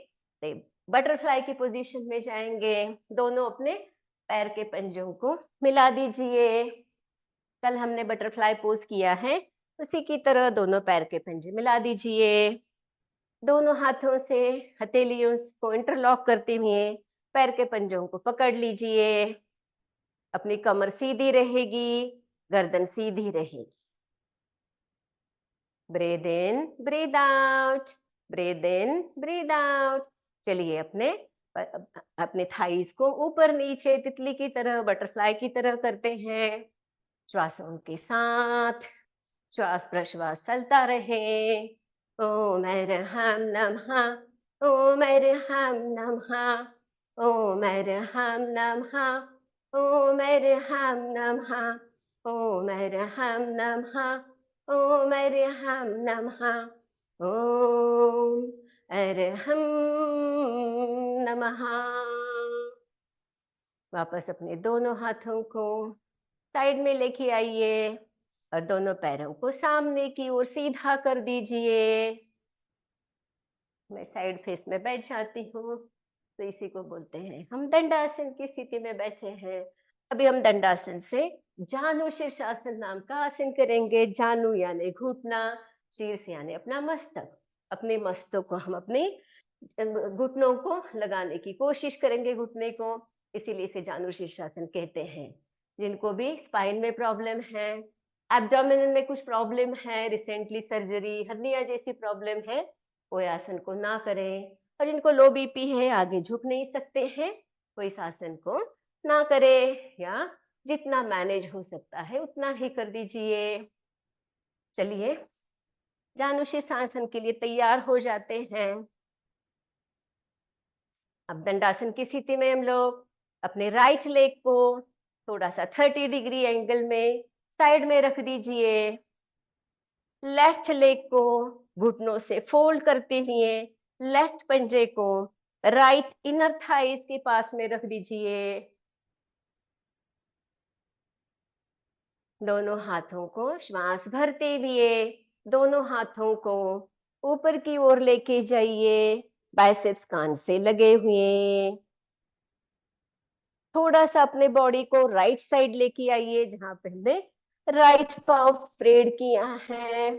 बटरफ्लाई की पोजीशन में जाएंगे। दोनों अपने पैर के पंजों को मिला दीजिए। कल हमने बटरफ्लाई पोज किया है, उसी की तरह दोनों पैर के पंजे मिला दीजिए। दोनों हाथों से हथेलियों को इंटरलॉक करते हुए पैर के पंजों को पकड़ लीजिए। अपनी कमर सीधी रहेगी, गर्दन सीधी रहेगी। Breathe in, breathe out, breathe in, breathe out. चलिए अपने थाइस को ऊपर नीचे तितली की तरह, बटरफ्लाई की तरह करते हैं। श्वासों के साथ श्वास प्रश्वास चलता रहे। ओम अरहम नमः, ओम अरहम नमः, ओम अरहम नमः, ओम अरहम नमः, ओम अरहम नमः, ओम अरहम नमः, ओम अरहम नमः। वापस अपने दोनों हाथों को साइड में लेके आइए और दोनों पैरों को सामने की ओर सीधा कर दीजिए। मैं साइड फेस में बैठ जाती हूँ। तो इसी को बोलते हैं हम दंडासन की स्थिति में बैठे हैं। अभी हम दंडासन से जानु शीर्षासन नाम का आसन करेंगे। जानु यानी घुटना, शीर्ष यानी अपना मस्तक। अपने मस्तक को हम अपने घुटनों को लगाने की कोशिश करेंगे, घुटने को, इसीलिए इसे जानु शीर्षासन कहते हैं। जिनको भी स्पाइन में प्रॉब्लम है, एब्डोमिनल में कुछ प्रॉब्लम है, रिसेंटली सर्जरी, हर्निया जैसी प्रॉब्लम है, वो आसन को ना करें। और जिनको लो बीपी है, आगे झुक नहीं सकते हैं, वो इस आसन को ना करे, या जितना मैनेज हो सकता है उतना ही कर दीजिए। चलिए जानु शीर्षासन के लिए तैयार हो जाते हैं। अब दंडासन की स्थिति में हम लोग अपने राइट लेग को थोड़ा सा 30 डिग्री एंगल में साइड में रख दीजिए। लेफ्ट लेग को घुटनों से फोल्ड करते हुए लेफ्ट पंजे को राइट इनर थाइस के पास में रख दीजिए। दोनों हाथों को श्वास भरते हुए दोनों हाथों को ऊपर की ओर लेके जाइए, बाइसेप्स कान से लगे हुए। थोड़ा सा अपने बॉडी को राइट साइड लेके आइए, जहां पहले राइट पाव स्प्रेड किया है।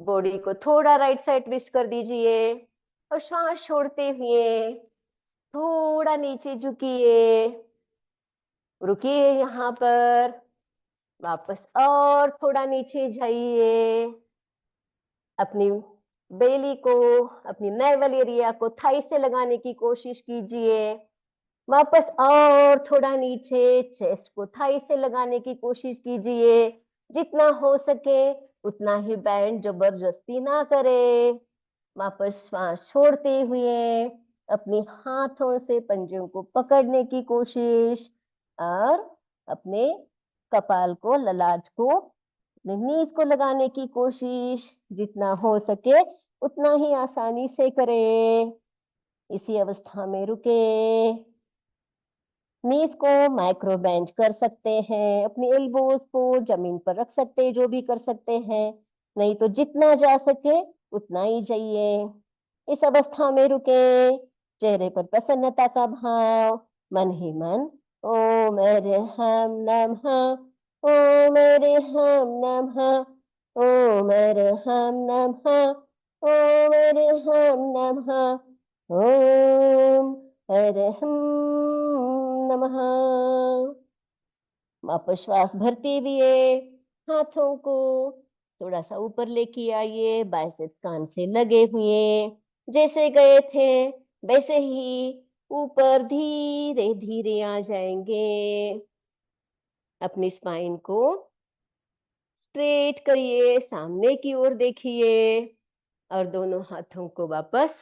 बॉडी को थोड़ा राइट साइड ट्विस्ट कर दीजिए और श्वास छोड़ते हुए थोड़ा नीचे झुकिए, रुकिए यहाँ पर, वापस और थोड़ा नीचे जाइए। अपनी बेली को, अपनी नेवल एरिया को थाई से लगाने की कोशिश कीजिए। वापस और थोड़ा नीचे चेस्ट को थाई से लगाने की कोशिश कीजिए। जितना हो सके उतना ही बैंड, जबरदस्ती ना करे। वापस श्वास छोड़ते हुए अपने हाथों से पंजों को पकड़ने की कोशिश, और अपने कपाल को, ललाट को, अपने नीज को लगाने की कोशिश। जितना हो सके उतना ही आसानी से करें। इसी अवस्था में रुके। नीज को माइक्रो बेंड कर सकते हैं, अपनी एल्बोज को जमीन पर रख सकते हैं, जो भी कर सकते हैं। नहीं तो जितना जा सके उतना ही जाइए। इस अवस्था में रुके। चेहरे पर प्रसन्नता का भाव, मन ही मन ओम अरहम नमः, ओम अरहम नमः, ओम अरहम नमः, ओम अरहम नमः, ओम अरहम नमः। वापस श्वास भरते हुए हाथों को थोड़ा सा ऊपर लेके आइए, बाइसेप्स कान से लगे हुए। जैसे गए थे वैसे ही ऊपर धीरे धीरे आ जाएंगे। अपनी स्पाइन को स्ट्रेट करिए, सामने की ओर देखिए, और दोनों हाथों को वापस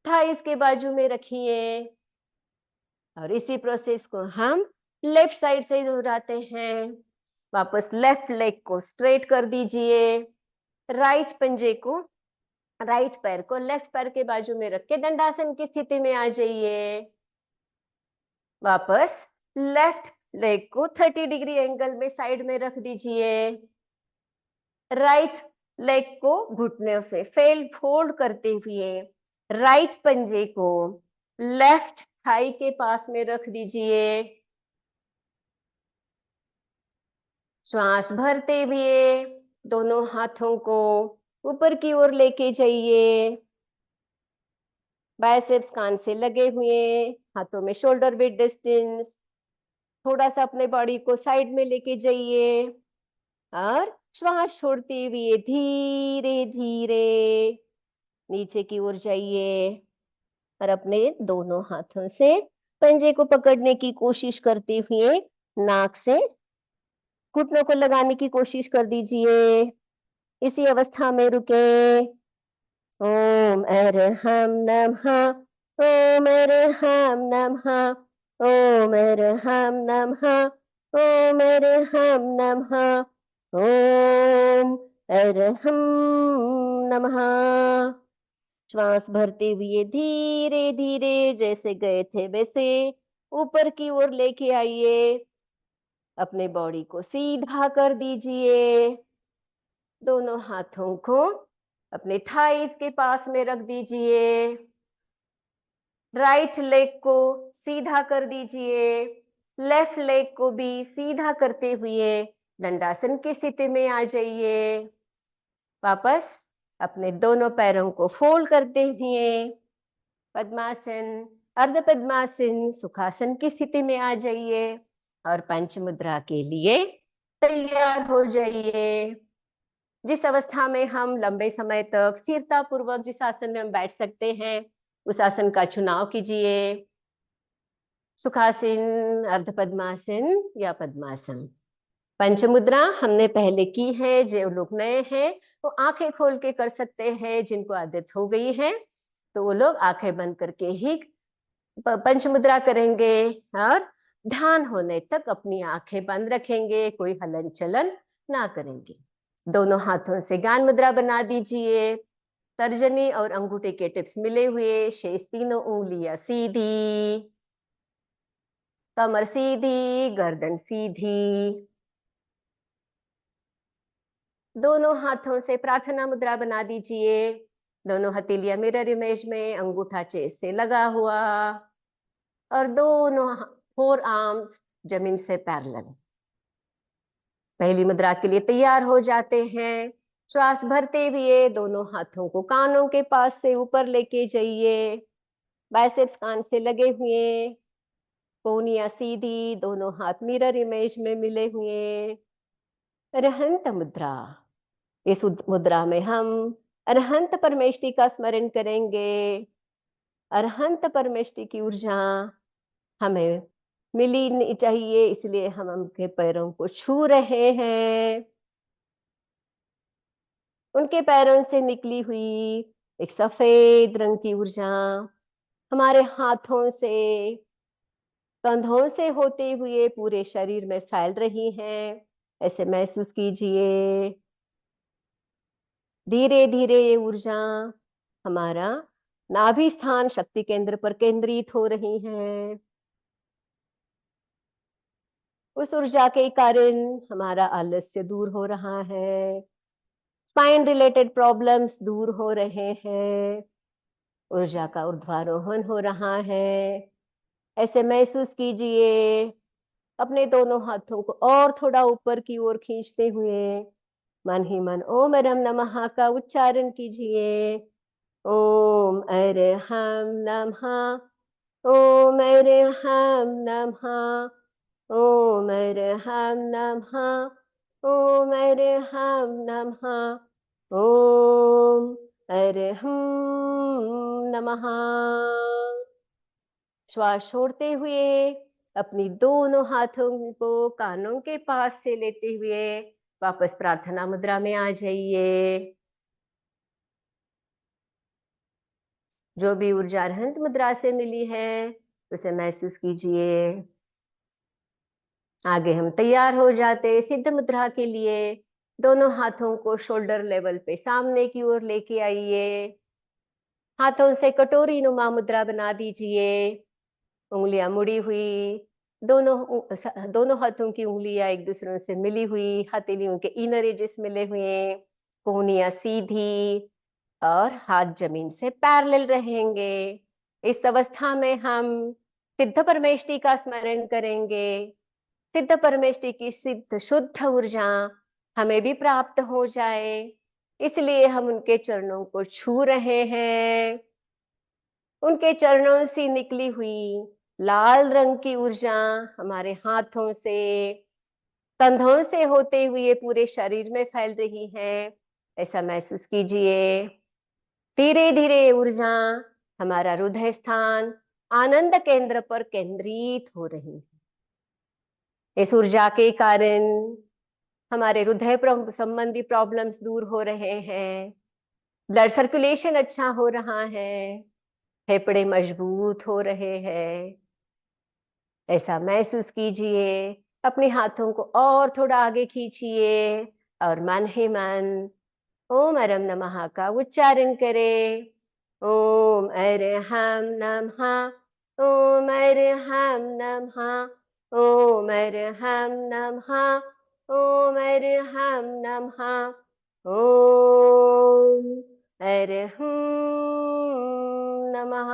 थाइस के बाजू में रखिए। और इसी प्रोसेस को हम लेफ्ट साइड से दोहराते हैं। वापस लेफ्ट लेग को स्ट्रेट कर दीजिए। राइट पंजे को, राइट पैर को लेफ्ट पैर के बाजू में रख के दंडासन की स्थिति में आ जाइए। वापस लेफ्ट लेग को 30 डिग्री एंगल में साइड में रख दीजिए। राइट लेग को घुटनों से फोल्ड करते हुए राइट पंजे को लेफ्ट थाई के पास में रख दीजिए। श्वास भरते हुए दोनों हाथों को ऊपर की ओर लेके जाइए। बाइसेप्स कान से लगे हुए, हाथों में शोल्डर विद डिस्टेंस। थोड़ा सा अपने बॉडी को साइड में लेके जाइए, और श्वास छोड़ते हुए धीरे धीरे नीचे की ओर जाइए, और अपने दोनों हाथों से पंजे को पकड़ने की कोशिश करते हुए नाक से घुटनों को लगाने की कोशिश कर दीजिए। इसी अवस्था में रुके। ओम अरहम नमः, ओम अरहम नमः, ओम अरहम नमः, ओम अरहम नमः, ओम अरहम नमः। श्वास भरते हुए धीरे धीरे जैसे गए थे वैसे ऊपर की ओर लेके आइए। अपने बॉडी को सीधा कर दीजिए। दोनों हाथों को अपने थाइस के पास में रख दीजिए। राइट लेग को सीधा कर दीजिए। लेफ्ट लेग को भी सीधा करते हुए दंडासन की स्थिति में आ जाइए। वापस अपने दोनों पैरों को फोल्ड करते हुए पद्मासन, अर्ध पद्मासन, सुखासन की स्थिति में आ जाइए, और पंच मुद्रा के लिए तैयार हो जाइए। जिस अवस्था में हम लंबे समय तक स्थिरता पूर्वक जिस आसन में हम बैठ सकते हैं उस आसन का चुनाव कीजिए। सुखासन, अर्ध पद्मासन या पद्मासन। पंचमुद्रा हमने पहले की है। जो लोग नए हैं वो आंखें खोल के कर सकते हैं, जिनको आदत हो गई है तो वो लोग आंखें बंद करके ही पंचमुद्रा करेंगे, और ध्यान होने तक अपनी आंखें बंद रखेंगे, कोई हलन चलन ना करेंगे। दोनों हाथों से ज्ञान मुद्रा बना दीजिए। तर्जनी और अंगूठे के टिप्स मिले हुए, शेष तीनों उंगलियां सीधी, कमर सीधी, गर्दन सीधी। दोनों हाथों से प्रार्थना मुद्रा बना दीजिए। दोनों हथेलियां मिरर इमेज में, अंगूठा चेस्ट से लगा हुआ, और दोनों फोर आर्म्स जमीन से पैरेलल। पहली मुद्रा के लिए तैयार हो जाते हैं। श्वास भरते हुए दोनों हाथों को कानों के पास से ऊपर लेके जाइए। बाइसेप्स कान से लगे हुए, कोहनियां सीधी, दोनों हाथ मिरर इमेज में मिले हुए। अरहंत मुद्रा। इस मुद्रा में हम अरहंत परमेष्टि का स्मरण करेंगे। अरहंत परमेष्टि की ऊर्जा हमें मिली चाहिए, इसलिए हम उनके पैरों को छू रहे हैं। उनके पैरों से निकली हुई एक सफेद रंग की ऊर्जा हमारे हाथों से, कंधों से होते हुए पूरे शरीर में फैल रही है। ऐसे महसूस कीजिए। धीरे धीरे ये ऊर्जा हमारा नाभि स्थान शक्ति केंद्र पर केंद्रित हो रही है। उस ऊर्जा के कारण हमारा आलस्य दूर हो रहा है, स्पाइन रिलेटेड प्रॉब्लम्स दूर हो रहे हैं, ऊर्जा का ऊर्ध्वारोहण हो रहा है। ऐसे महसूस कीजिए। अपने दोनों हाथों को और थोड़ा ऊपर की ओर खींचते हुए मन ही मन ओम अरहम नमः का उच्चारण कीजिए। ओम अरहम नमः, ओम अरहम नमः, ओम अरहम नमः, ओम अरहम नमः, ओम अरहम नमः। श्वास छोड़ते हुए अपनी दोनों हाथों को कानों के पास से लेते हुए वापस प्रार्थना मुद्रा में आ जाइए। जो भी ऊर्जा अरहंत मुद्रा से मिली है उसे महसूस कीजिए। आगे हम तैयार हो जाते सिद्ध मुद्रा के लिए। दोनों हाथों को शोल्डर लेवल पे सामने की ओर लेके आइए। हाथों से कटोरी नुमा मुद्रा बना दीजिए। उंगलियां मुड़ी हुई, दोनों हाथों की उंगलियां एक दूसरे से मिली हुई, हथेलियों के इनर एजेस मिले हुए, कोहनियां सीधी और हाथ जमीन से पैरेलल रहेंगे। इस अवस्था में हम सिद्ध परमेष्टि का स्मरण करेंगे। सिद्ध परमेष्टि की सिद्ध शुद्ध ऊर्जा हमें भी प्राप्त हो जाए, इसलिए हम उनके चरणों को छू रहे हैं। उनके चरणों से निकली हुई लाल रंग की ऊर्जा हमारे हाथों से, कंधों से होते हुए पूरे शरीर में फैल रही है। ऐसा महसूस कीजिए। धीरे धीरे ऊर्जा हमारा हृदय स्थान आनंद केंद्र पर केंद्रित हो रही है। इस ऊर्जा के कारण हमारे हृदय संबंधी प्रॉब्लम्स दूर हो रहे हैं, ब्लड सर्कुलेशन अच्छा हो रहा है, फेफड़े मजबूत हो रहे हैं। ऐसा महसूस कीजिए। अपने हाथों को और थोड़ा आगे खींचिए और मन ही मन ओम अरहम नमः का उच्चारण करें। ओम अरहम नमः, ओम अरहम नमः, ओम अरहम नमः, ओम अरहम नमः, ओम अरहम नमः।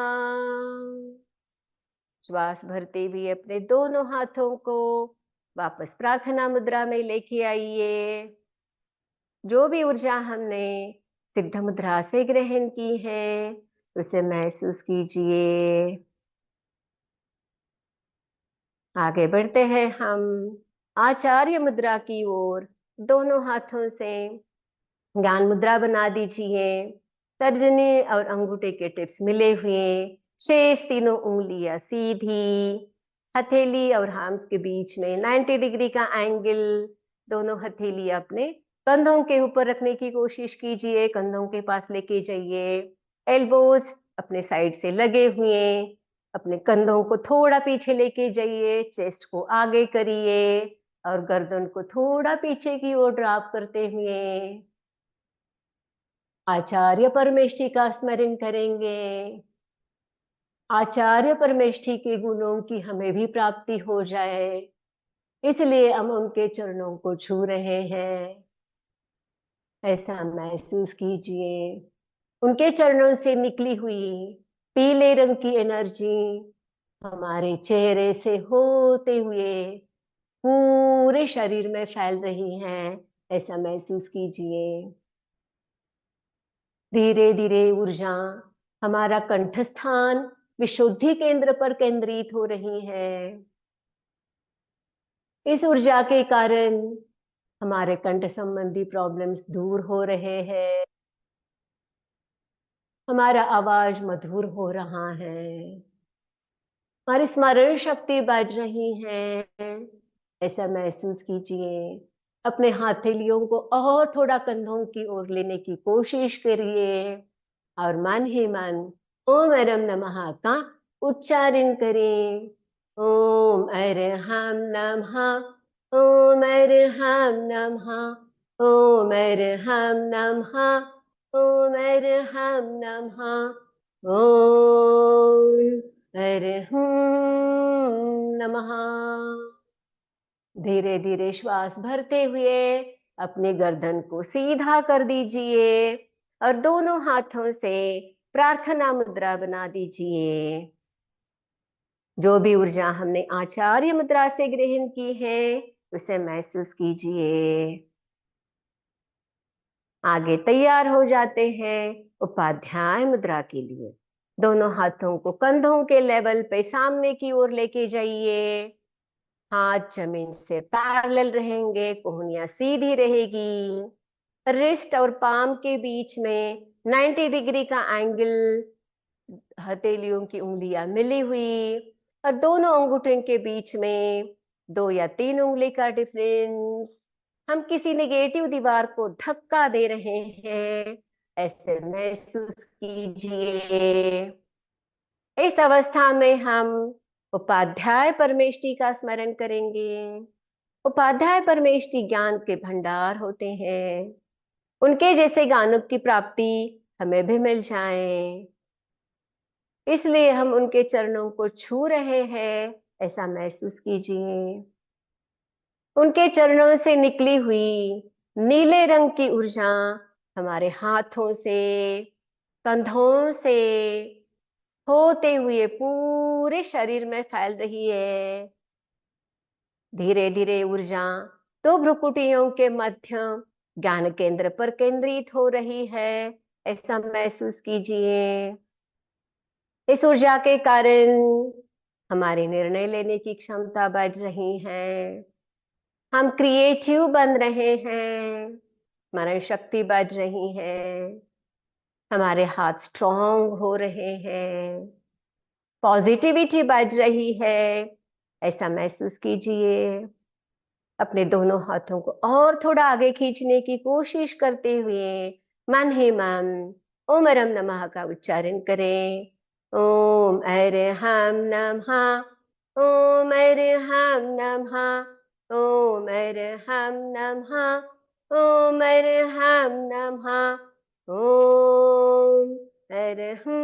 श्वास भरते हुए अपने दोनों हाथों को वापस प्रार्थना मुद्रा में लेके आइए। जो भी ऊर्जा हमने सिद्ध मुद्रा से ग्रहण की है उसे महसूस कीजिए। आगे बढ़ते हैं हम आचार्य मुद्रा की ओर। दोनों हाथों से ज्ञान मुद्रा बना दीजिए। तर्जनी और अंगूठे के टिप्स मिले हुए, शेष तीनों उंगलियां सीधी, हथेली और हार्म्स के बीच में 90 डिग्री का एंगल। दोनों हथेली अपने कंधों के ऊपर रखने की कोशिश कीजिए, कंधों के पास लेके जाइए। एल्बोज अपने साइड से लगे हुए, अपने कंधों को थोड़ा पीछे लेके जाइए, चेस्ट को आगे करिए और गर्दन को थोड़ा पीछे की ओर ड्रॉप करते हुए आचार्य परमेष्टि का स्मरण करेंगे। आचार्य परमेष्टि के गुणों की हमें भी प्राप्ति हो जाए, इसलिए हम उनके चरणों को छू रहे हैं। ऐसा महसूस कीजिए। उनके चरणों से निकली हुई पीले रंग की एनर्जी हमारे चेहरे से होते हुए पूरे शरीर में फैल रही है। ऐसा महसूस कीजिए। धीरे धीरे ऊर्जा हमारा कंठस्थान विशुद्धि केंद्र पर केंद्रित हो रही है। इस ऊर्जा के कारण हमारे कंठ संबंधी प्रॉब्लम्स दूर हो रहे हैं। हमारा आवाज मधुर हो रहा है, हमारी स्मरण शक्ति बढ़ रही है। ऐसा महसूस कीजिए। अपने हथेलियों को और थोड़ा कंधों की ओर लेने की कोशिश करिए और मन ही मन ओम अरहम नमः का उच्चारण करें। ओम अरहम नमः, ओम अरहम नमः, ओम अरहम नमः, ओम अरहम नमः, ओम अरहम नमः। धीरे धीरे श्वास भरते हुए अपनी गर्दन को सीधा कर दीजिए और दोनों हाथों से प्रार्थना मुद्रा बना दीजिए। जो भी ऊर्जा हमने आचार्य मुद्रा से ग्रहण की है उसे महसूस कीजिए। आगे तैयार हो जाते हैं उपाध्याय मुद्रा के लिए। दोनों हाथों को कंधों के लेवल पे सामने की ओर लेके जाइए। हाथ जमीन से पैरेलल रहेंगे, कोहनियां सीधी रहेगी। रिस्ट और पाम के बीच में 90 डिग्री का एंगल, हथेलियों की उंगलियां मिली हुई और दोनों अंगूठों के बीच में 2 या 3 उंगली का डिफरेंस। हम किसी नेगेटिव दीवार को धक्का दे रहे हैं, ऐसे महसूस कीजिए। इस अवस्था में हम उपाध्याय परमेष्टि का स्मरण करेंगे। उपाध्याय परमेष्टि ज्ञान के भंडार होते हैं। उनके जैसे ज्ञानों की प्राप्ति हमें भी मिल जाए, इसलिए हम उनके चरणों को छू रहे हैं, ऐसा महसूस कीजिए। उनके चरणों से निकली हुई नीले रंग की ऊर्जा हमारे हाथों से, कंधों से होते हुए पूरे शरीर में फैल रही है। धीरे धीरे ऊर्जा दो भ्रुकुटियों के मध्य ज्ञान केंद्र पर केंद्रित हो रही है, ऐसा महसूस कीजिए। इस ऊर्जा के कारण हमारी निर्णय लेने की क्षमता बढ़ रही है, हम क्रिएटिव बन रहे हैं, स्मरण शक्ति बढ़ रही है, हमारे हाथ स्ट्रांग हो रहे हैं, पॉजिटिविटी बढ़ रही है, ऐसा महसूस कीजिए। अपने दोनों हाथों को और थोड़ा आगे खींचने की कोशिश करते हुए मन ही मन ओम अरहम नमः का उच्चारण करें। ओम अरहम नमः, ओम अरहम नमः, ओम अरहम नमः, ओम अरहम नमः, ओम अरहम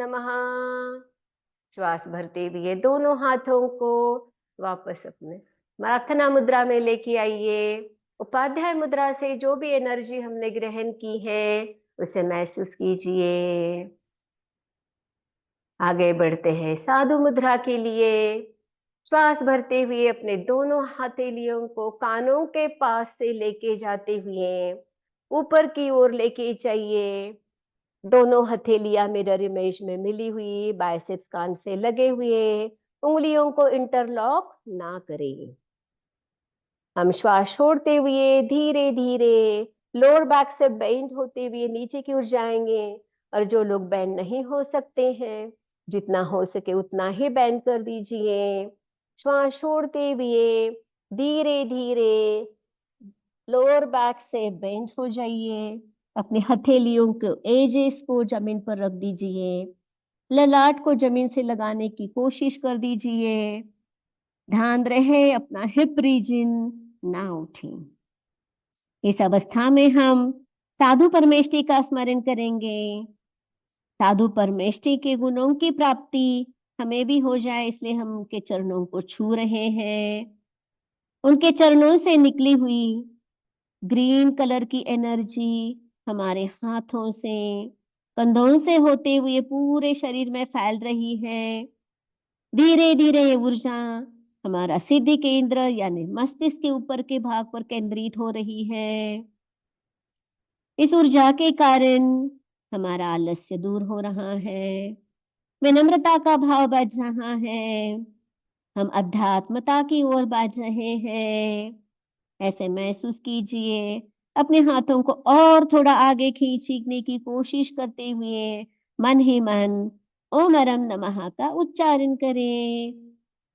नमः। श्वास भरते हुए दोनों हाथों को वापस अपने प्रार्थना मुद्रा में लेके आइए। उपाध्याय मुद्रा से जो भी एनर्जी हमने ग्रहण की है उसे महसूस कीजिए। आगे बढ़ते हैं साधु मुद्रा के लिए। श्वास भरते हुए अपने दोनों हथेलियों को कानों के पास से लेके जाते हुए ऊपर की ओर लेके जाइए। दोनों हथेलियां मिरर इमेज में मिली हुई, बाइसेप्स कान से लगे हुए, उंगलियों को इंटरलॉक ना करें। हम श्वास छोड़ते हुए धीरे धीरे लोअर बैक से बेंड होते हुए नीचे की ओर जाएंगे। और जो लोग बेंड नहीं हो सकते हैं, जितना हो सके उतना ही बेंड कर दीजिए। श्वास छोड़ते हुए धीरे धीरे लोअर बैक से बेंड हो जाइए। अपनी हथेलियों के एजेस को जमीन पर रख दीजिए। ललाट को जमीन से लगाने की कोशिश कर दीजिए। ध्यान रहे अपना हिप रीजन ना उठे। इस अवस्था में हम साधु परमेष्टि का स्मरण करेंगे। साधु परमेष्टि के गुणों की प्राप्ति हमें भी हो जाए, इसलिए हम उनके चरणों को छू रहे हैं। उनके चरणों से निकली हुई ग्रीन कलर की एनर्जी हमारे हाथों से, कंधों से होते हुए पूरे शरीर में फैल रही है। धीरे धीरे ये ऊर्जा हमारा सिद्धि केंद्र यानी मस्तिष्क के ऊपर के भाग पर केंद्रित हो रही है। इस ऊर्जा के कारण हमारा आलस्य दूर हो रहा है, विनम्रता का भाव बढ़ रहा है, हम अध्यात्मता की ओर बढ़ रहे हैं, ऐसे महसूस कीजिए। अपने हाथों को और थोड़ा आगे खींचने की कोशिश करते हुए मन ही मन ओम अरहम नमः का उच्चारण करें।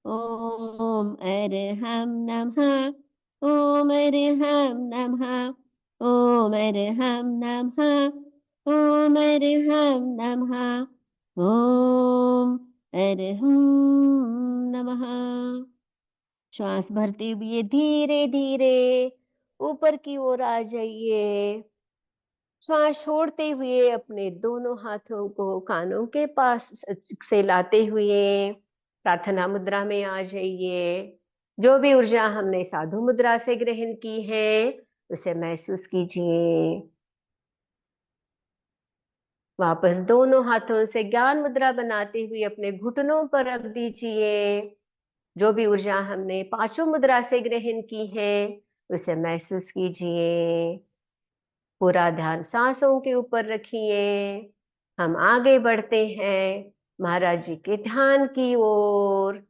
ओम अरहम नमः, ॐ अर्हं नमः, ॐ अर्हं नमः, ॐ अर्हं नमः, ॐ अर्हं नमः। श्वास भरते हुए धीरे धीरे ऊपर की ओर आ जाइए। श्वास छोड़ते हुए अपने दोनों हाथों को कानों के पास से लाते हुए प्रार्थना मुद्रा में आ जाइए। जो भी ऊर्जा हमने साधु मुद्रा से ग्रहण की है उसे महसूस कीजिए। वापस दोनों हाथों से ज्ञान मुद्रा बनाते हुए अपने घुटनों पर रख दीजिए। जो भी ऊर्जा हमने पांचों मुद्रा से ग्रहण की है उसे महसूस कीजिए। पूरा ध्यान सांसों के ऊपर रखिए। हम आगे बढ़ते हैं महाराज जी के ध्यान की ओर।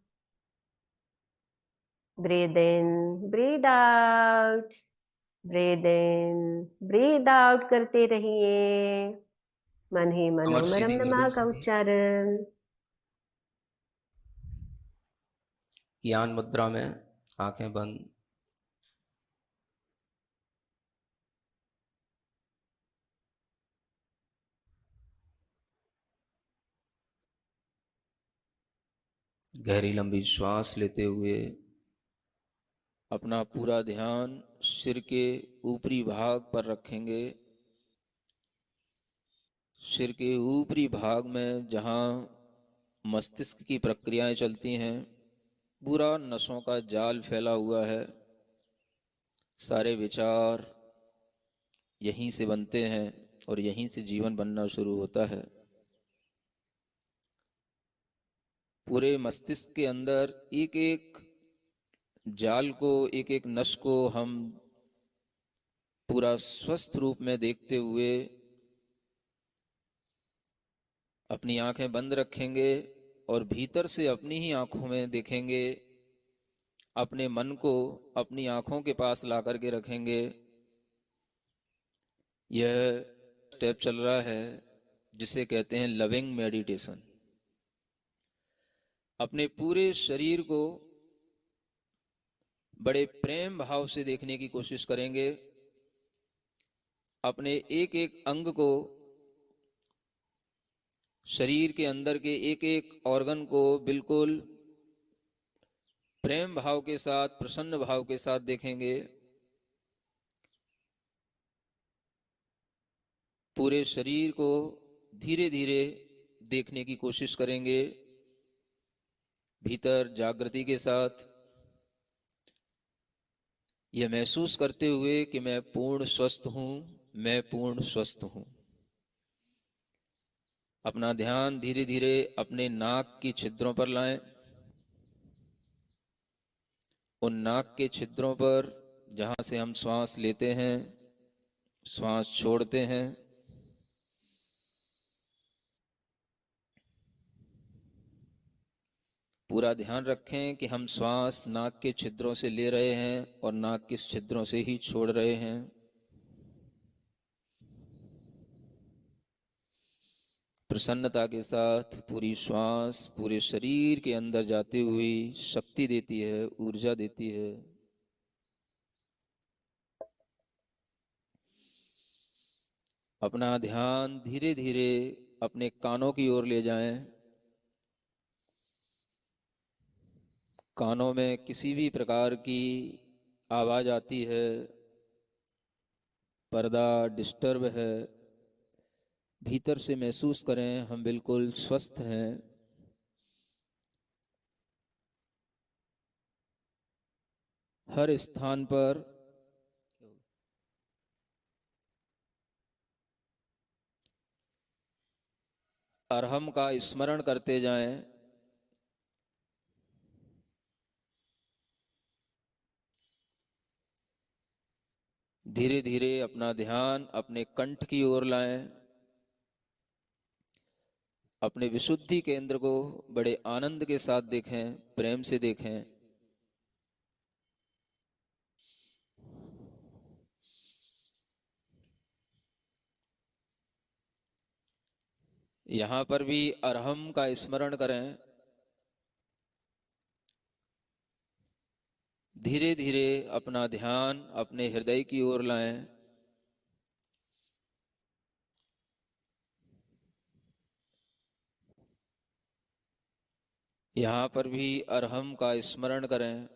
Breathe in, breathe out, breathe in, breathe out करते रहिए। मन ही कमर मनोमरम सीधी कर दो नमः का सीधी। उच्चारण। ज्ञान मुद्रा में आंखें बंद। गहरी लंबी श्वास लेते हुए अपना पूरा ध्यान सिर के ऊपरी भाग पर रखेंगे। सिर के ऊपरी भाग में जहाँ मस्तिष्क की प्रक्रियाएं चलती हैं, पूरा नसों का जाल फैला हुआ है। सारे विचार यहीं से बनते हैं और यहीं से जीवन बनना शुरू होता है। पूरे मस्तिष्क के अंदर एक एक जाल को, एक एक नस को हम पूरा स्वस्थ रूप में देखते हुए अपनी आंखें बंद रखेंगे और भीतर से अपनी ही आंखों में देखेंगे। अपने मन को अपनी आंखों के पास ला करके रखेंगे। यह स्टेप चल रहा है जिसे कहते हैं लविंग मेडिटेशन। अपने पूरे शरीर को बड़े प्रेम भाव से देखने की कोशिश करेंगे। अपने एक एक अंग को, शरीर के अंदर के एक एक ऑर्गन को बिल्कुल प्रेम भाव के साथ, प्रसन्न भाव के साथ देखेंगे। पूरे शरीर को धीरे धीरे देखने की कोशिश करेंगे, भीतर जागृति के साथ, यह महसूस करते हुए कि मैं पूर्ण स्वस्थ हूं, मैं पूर्ण स्वस्थ हूं। अपना ध्यान धीरे धीरे अपने नाक की छिद्रों पर लाएं। उन नाक के छिद्रों पर जहां से हम श्वास लेते हैं, श्वास छोड़ते हैं, पूरा ध्यान रखें कि हम श्वास नाक के छिद्रों से ले रहे हैं और नाक के छिद्रों से ही छोड़ रहे हैं। प्रसन्नता के साथ पूरी श्वास पूरे शरीर के अंदर जाती हुई शक्ति देती है, ऊर्जा देती है। अपना ध्यान धीरे धीरे अपने कानों की ओर ले जाएं। कानों में किसी भी प्रकार की आवाज आती है, पर्दा डिस्टर्ब है, भीतर से महसूस करें हम बिल्कुल स्वस्थ हैं। हर स्थान पर अरहम का स्मरण करते जाएं। धीरे धीरे अपना ध्यान अपने कंठ की ओर लाएं। अपने विशुद्धि केंद्र को बड़े आनंद के साथ देखें, प्रेम से देखें। यहां पर भी अरहम का स्मरण करें। धीरे धीरे अपना ध्यान अपने हृदय की ओर लाएं। यहाँ पर भी अरहम का स्मरण करें।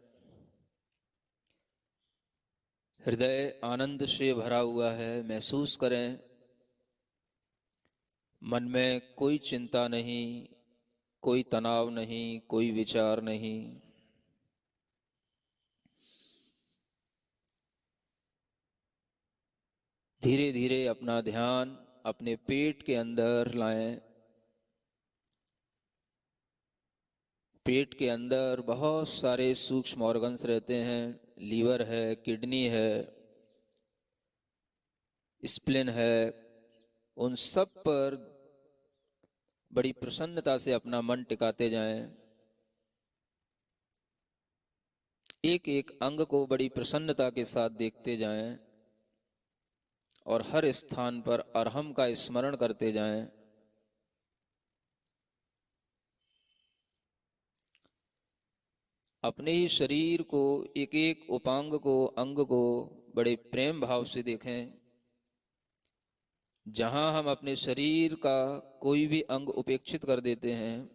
हृदय आनंद से भरा हुआ है, महसूस करें। मन में कोई चिंता नहीं, कोई तनाव नहीं, कोई विचार नहीं। धीरे धीरे अपना ध्यान अपने पेट के अंदर लाएं। पेट के अंदर बहुत सारे सूक्ष्म ऑर्गन्स रहते हैं। लीवर है, किडनी है, स्प्लिन है। उन सब पर बड़ी प्रसन्नता से अपना मन टिकाते जाएं। एक एक अंग को बड़ी प्रसन्नता के साथ देखते जाएं और हर स्थान पर अरहम का स्मरण करते जाएं। अपने ही शरीर को, एक एक उपांग को, अंग को बड़े प्रेम भाव से देखें। जहां हम अपने शरीर का कोई भी अंग उपेक्षित कर देते हैं,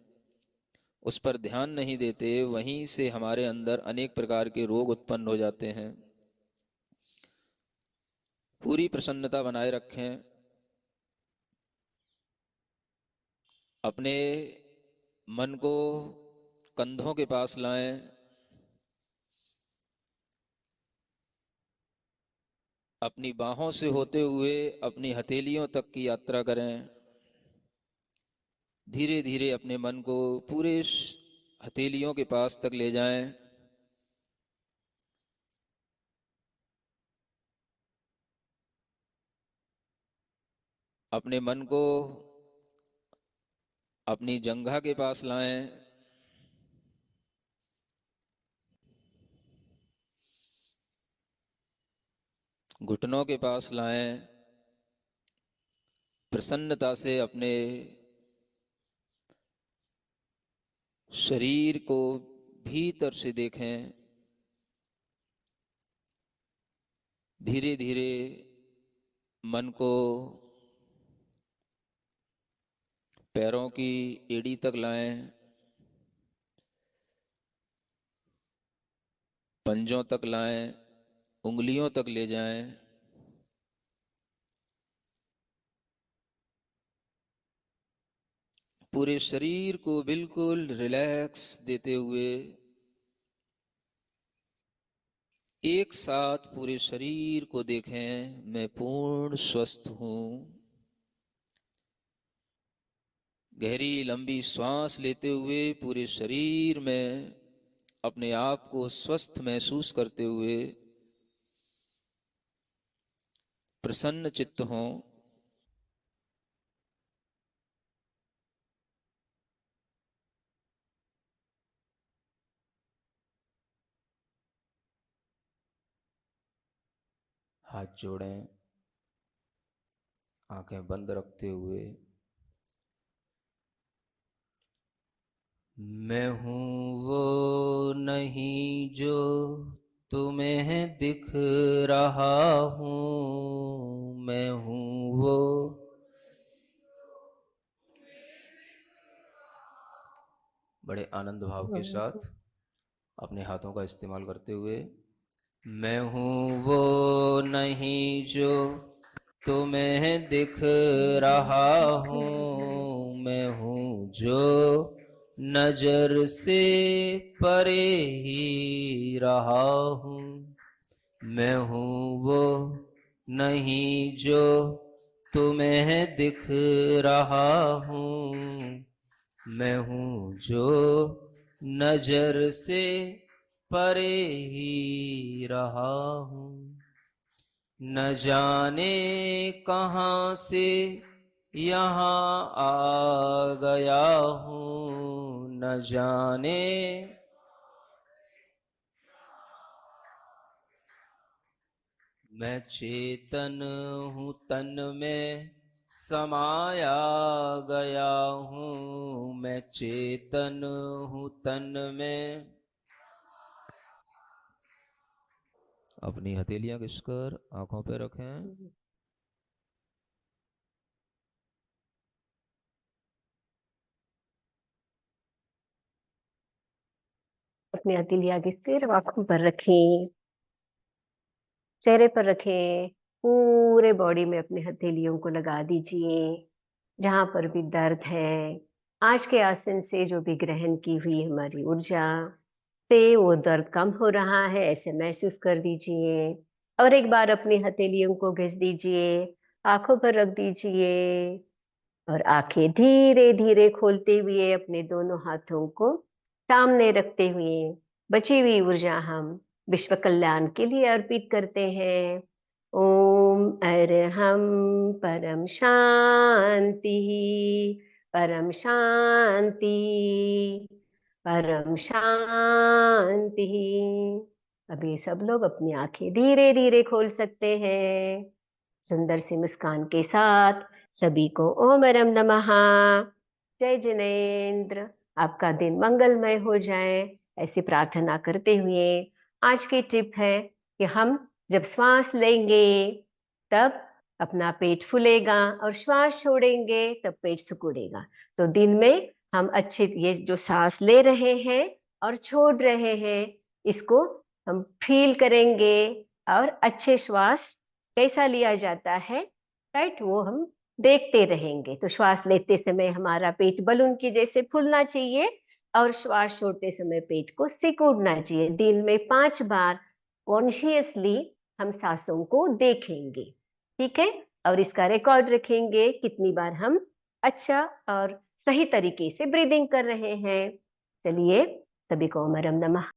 उस पर ध्यान नहीं देते, वहीं से हमारे अंदर अनेक प्रकार के रोग उत्पन्न हो जाते हैं। पूरी प्रसन्नता बनाए रखें। अपने मन को कंधों के पास लाएं। अपनी बाहों से होते हुए अपनी हथेलियों तक की यात्रा करें। धीरे धीरे अपने मन को पूरे हथेलियों के पास तक ले जाएं। अपने मन को अपनी जंघा के पास लाएं। घुटनों के पास लाएं। प्रसन्नता से अपने शरीर को भीतर से देखें। धीरे धीरे मन को पैरों की एड़ी तक लाएं, पंजों तक लाएं, उंगलियों तक ले जाएं। पूरे शरीर को बिल्कुल रिलैक्स देते हुए एक साथ पूरे शरीर को देखें। मैं पूर्ण स्वस्थ हूं। गहरी लंबी श्वास लेते हुए पूरे शरीर में अपने आप को स्वस्थ महसूस करते हुए प्रसन्न चित्त हों। हाथ जोड़ें, आंखें बंद रखते हुए। मैं हूँ वो नहीं जो तुम्हें दिख रहा हूँ। मैं हूँ वो। बड़े आनंद भाव के साथ अपने हाथों का इस्तेमाल करते हुए, मैं हूँ वो नहीं जो तुम्हें दिख रहा हूँ। मैं हूँ जो नजर से परे ही रहा हूँ। मैं हूँ वो नहीं जो तुम्हें दिख रहा हूँ। मैं हूँ जो नजर से परे ही रहा हूँ। न जाने कहाँ से यहाँ आ गया हूँ। न जाने मैं चेतन हूँ, तन में समाया गया हूँ। मैं चेतन हूँ, तन में अपनी हथेलियां घिसकर आंखों पे रखें। अपनी हथेलियां घिसकर आंखों पर रखें, चेहरे पर रखें, पूरे बॉडी में अपनी हथेलियों को लगा दीजिए जहां पर भी दर्द है। आज के आसन से जो भी ग्रहण की हुई हमारी ऊर्जा से वो दर्द कम हो रहा है ऐसे महसूस कर दीजिए। और एक बार अपनी हथेलियों को घिस दीजिए, आंखों पर रख दीजिए और आंखें धीरे धीरे खोलते हुए अपने दोनों हाथों को सामने रखते हुए बची हुई ऊर्जा हम विश्व कल्याण के लिए अर्पित करते हैं। ओम अरहम परम शांति, परम शांति, परम शांति। अभी सब लोग अपनी आंखें धीरे धीरे खोल सकते हैं सुंदर सी मुस्कान के साथ। सभी को ओम परम नमः। जय जिनेन्द्र। आपका दिन मंगलमय हो जाए ऐसी प्रार्थना करते हुए आज की टिप है कि हम जब श्वास लेंगे तब अपना पेट फूलेगा और श्वास छोड़ेंगे तब पेट सिकुड़ेगा। तो दिन में हम अच्छे ये जो सांस ले रहे हैं और छोड़ रहे हैं इसको हम फील करेंगे और अच्छे श्वास कैसा लिया जाता है, राइट, वो हम देखते रहेंगे। तो श्वास लेते समय हमारा पेट बलून की जैसे फूलना चाहिए और श्वास छोड़ते समय पेट को सिकुड़ना चाहिए। दिन में 5 बार कॉन्शियसली हम सांसों को देखेंगे, ठीक है, और इसका रिकॉर्ड रखेंगे कितनी बार हम अच्छा और सही तरीके से ब्रीदिंग कर रहे हैं। चलिए, सभी को ओम नमः।